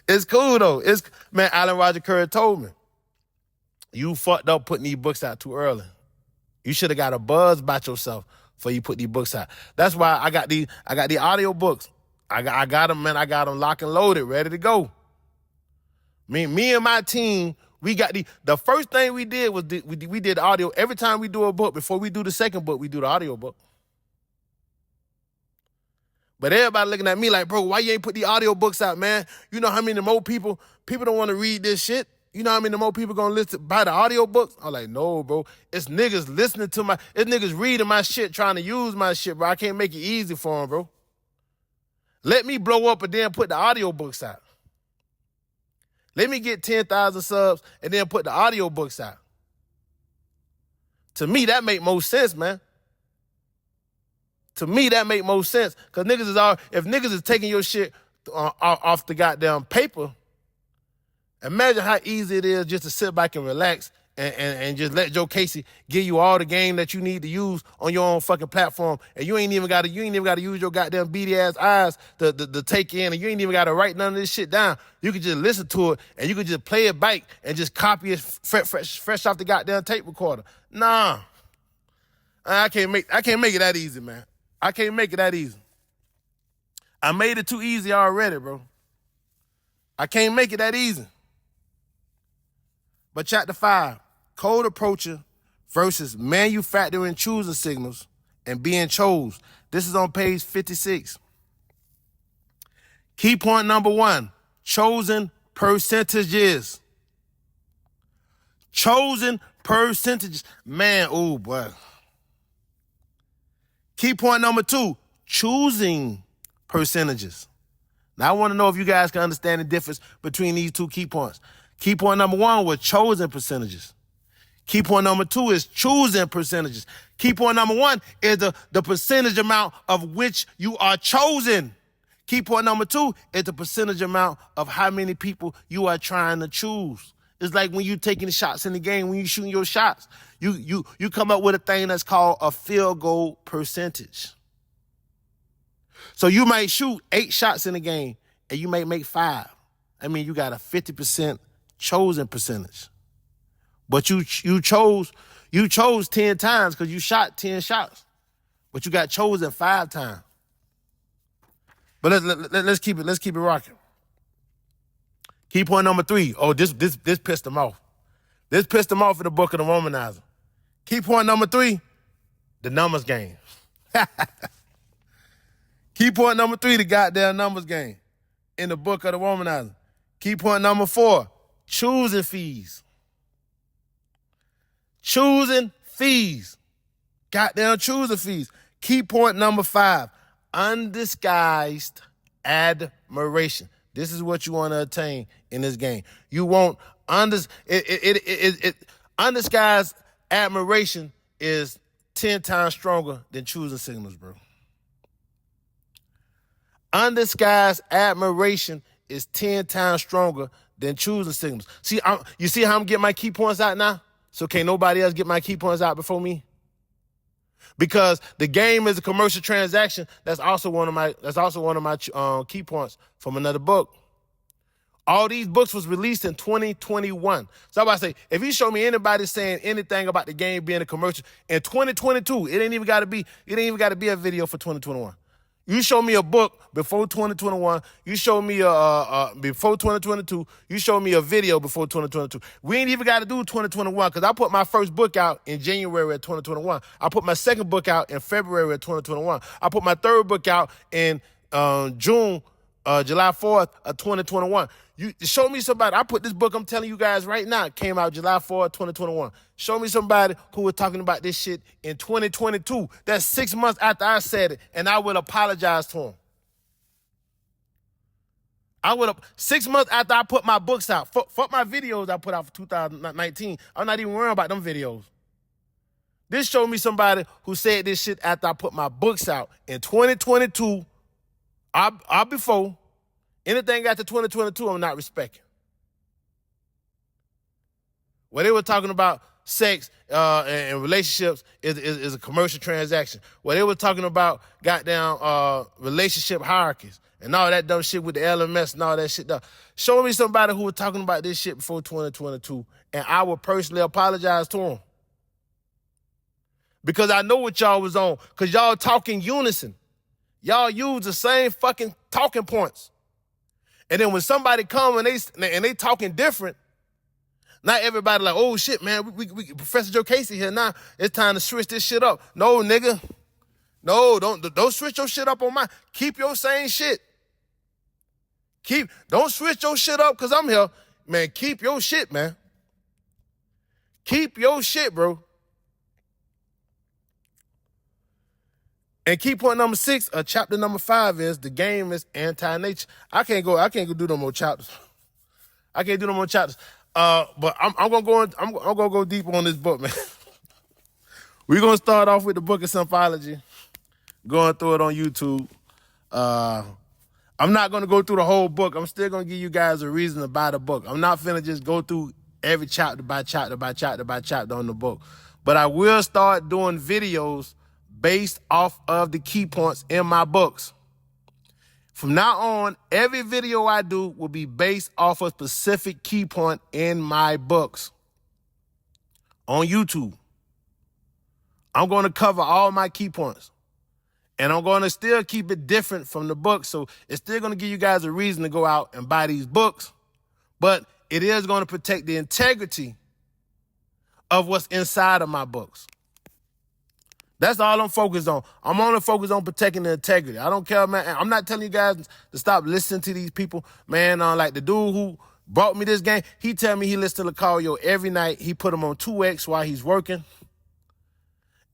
It's cool, though. Man, Alan Roger Curry told me, you fucked up putting these books out too early. You should have got a buzz about yourself before you put these books out. That's why I got the audio books. I got them, man. I got them locked and loaded, ready to go. Me and my team, we got the first thing we did was we did audio. Every time we do a book, before we do the second book, we do the audio book. But everybody looking at me like, bro, why you ain't put the audio books out, man? You know how many more people don't want to read this shit? You know how many more people gonna buy the audio books? I'm like, no, bro. It's niggas listening to it's niggas reading my shit, trying to use my shit, bro. I can't make it easy for them, bro. Let me blow up and then put the audio books out. Let me get 10,000 subs and then put the audio books out. To me, that make most sense, man. To me, that make most sense. Because if niggas is taking your shit off the goddamn paper, imagine how easy it is just to sit back and relax and just let Jokasey give you all the game that you need to use on your own fucking platform, and you ain't even gotta use your goddamn beady ass eyes to take in, and you ain't even gotta write none of this shit down. You can just listen to it and you can just play it back and just copy it fresh off the goddamn tape recorder. Nah. I can't make it that easy, man. I can't make it that easy. I made it too easy already, bro. I can't make it that easy. But chapter 5, cold approaching versus manufacturing choosing signals and being chose. This is on page 56. Key point number 1, chosen percentages. Chosen percentages. Man, oh boy. Key point number 2, choosing percentages. Now, I want to know if you guys can understand the difference between these two key points. Key point number 1 was chosen percentages. Key point number 2 is choosing percentages. Key point number 1 is the percentage amount of which you are chosen. Key point number 2 is the percentage amount of how many people you are trying to choose. It's like when you taking the shots in the game, when you shooting your shots, you come up with a thing that's called a field goal percentage. So you might shoot 8 shots in a game and you might make 5. I mean, you got a 50% chosen percentage. But you chose 10 times because you shot 10 shots. But you got chosen 5 times. But let's keep it rocking. Key point number 3. Oh, this pissed him off. This pissed him off in the Book of the Womanizer. Key point number 3, the numbers game. Key point number 3, the goddamn numbers game in the Book of the Womanizer. Key point number 4, choosing fees. Choosing fees. Goddamn choosing fees. Key point number 5, undisguised admiration. This is what you want to attain in this game. You want undisguised admiration is 10 times stronger than choosing signals, bro. Undisguised admiration is 10 times stronger than choosing signals. See, you see how I'm getting my key points out now? So can't nobody else get my key points out before me? Because the game is a commercial transaction. That's also one of my key points from another book. All these books was released in 2021. So I'm about to say, if you show me anybody saying anything about the game being a commercial in 2022, it ain't even got to be a video for 2021. You show me a book before 2021. You show me before 2022. You show me a video before 2022. We ain't even got to do 2021 because I put my first book out in January of 2021. I put my second book out in February of 2021. I put my third book out in July 4th of 2021. You show me somebody. I put this book, I'm telling you guys right now, came out July 4th, 2021. Show me somebody who was talking about this shit in 2022. That's 6 months after I said it, and I will apologize to him. 6 months after I put my books out. Fuck my videos I put out for 2019. I'm not even worrying about them videos. This showed me somebody who said this shit after I put my books out in 2022. I before. Anything after 2022, I'm not respecting. Where they were talking about sex and relationships is a commercial transaction. Where they were talking about goddamn relationship hierarchies and all that dumb shit with the LMS and all that shit. Show me somebody who was talking about this shit before 2022, and I will personally apologize to them. Because I know what y'all was on. Because y'all talk in unison. Y'all use the same fucking talking points. And then when somebody come and they talking different, not everybody like, oh shit, man, we Professor Jokasey here now. It's time to switch this shit up. No, nigga. No, don't switch your shit up on mine. Keep your same shit. Don't switch your shit up because I'm here. Man, keep your shit, man. Keep your shit, bro. And key point number 6, chapter number 5 is the game is anti-nature. I can't go do no more chapters. I can't do no more chapters. But I'm gonna go deep on this book, man. We're gonna start off with the Book of Simpology, going through it on YouTube. I'm not gonna go through the whole book. I'm still gonna give you guys a reason to buy the book. I'm not finna just go through every chapter by chapter by chapter by chapter on the book. But I will start doing videos based off of the key points in my books. From now on, every video I do will be based off a specific key point in my books on YouTube. I'm going to cover all my key points. And I'm going to still keep it different from the book. So it's still going to give you guys a reason to go out and buy these books. But it is going to protect the integrity of what's inside of my books. That's all I'm focused on. I'm only focused on protecting the integrity. I don't care, man. I'm not telling you guys to stop listening to these people. Man, like the dude who brought me this game, he tell me he listens to Locario every night. He put him on 2X while he's working.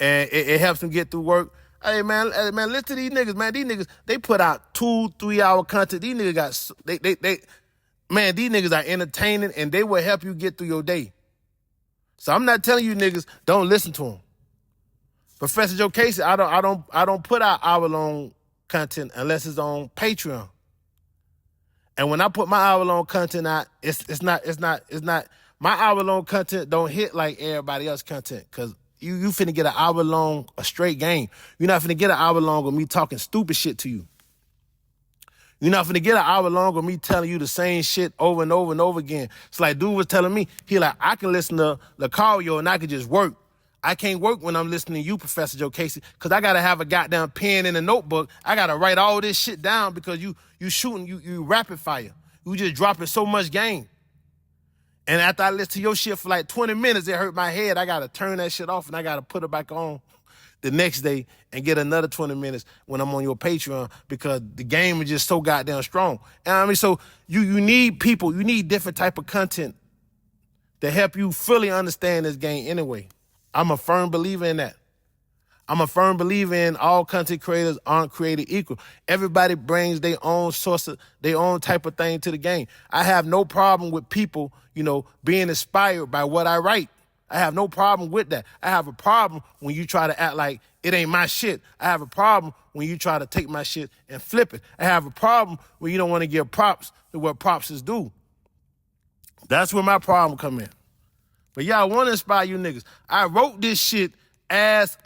And it helps him get through work. Hey, man, listen to these niggas, man. These niggas, they put out 2-3 hour content. These niggas man, these niggas are entertaining and they will help you get through your day. So I'm not telling you niggas, don't listen to them. Professor Jokasey, I don't put out hour-long content unless it's on Patreon. And when I put my hour-long content out, it's not My hour-long content don't hit like everybody else content, because you finna get an hour-long, a straight game. You're not finna get an hour-long of me talking stupid shit to you. You're not finna get an hour-long of me telling you the same shit over and over and over again. It's like dude was telling me, he like, I can listen to Locario and I can just work. I can't work when I'm listening to you, Professor Jokasey, because I got to have a goddamn pen and a notebook. I got to write all this shit down because you shooting, you rapid fire. You just dropping so much game. And after I listen to your shit for like 20 minutes, it hurt my head. I got to turn that shit off and I got to put it back on the next day and get another 20 minutes when I'm on your Patreon, because the game is just so goddamn strong. And I mean, so you need people, you need different type of content to help you fully understand this game anyway. I'm a firm believer in that. I'm a firm believer in all content creators aren't created equal. Everybody brings their own source of, their own type of thing to the game. I have no problem with people, being inspired by what I write. I have no problem with that. I have a problem when you try to act like it ain't my shit. I have a problem when you try to take my shit and flip it. I have a problem when you don't want to give props to what props is due. That's where my problem come in. But yeah, I want to inspire you niggas. I wrote this shit as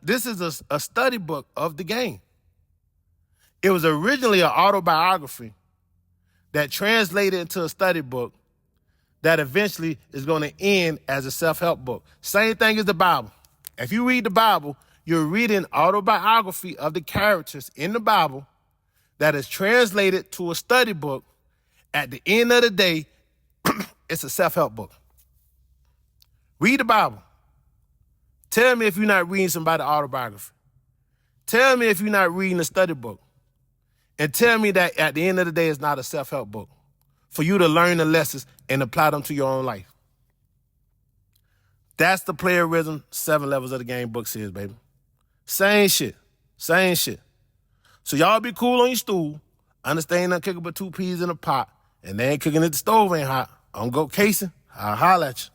this is a study book of the game. It was originally an autobiography that translated into a study book that eventually is going to end as a self-help book. Same thing as the Bible. If you read the Bible, you're reading autobiography of the characters in the Bible that is translated to a study book. At the end of the day, it's a self-help book. Read the Bible. Tell me if you're not reading somebody's autobiography. Tell me if you're not reading a study book. And tell me that at the end of the day, it's not a self-help book for you to learn the lessons and apply them to your own life. That's the Playerism 7 Levels of the Game book series, baby. Same shit. Same shit. So y'all be cool on your stool. Understand I'm cooking but 2 peas in a pot, and they ain't cooking it, the stove ain't hot. I'm Jokasey. I'll holler at you.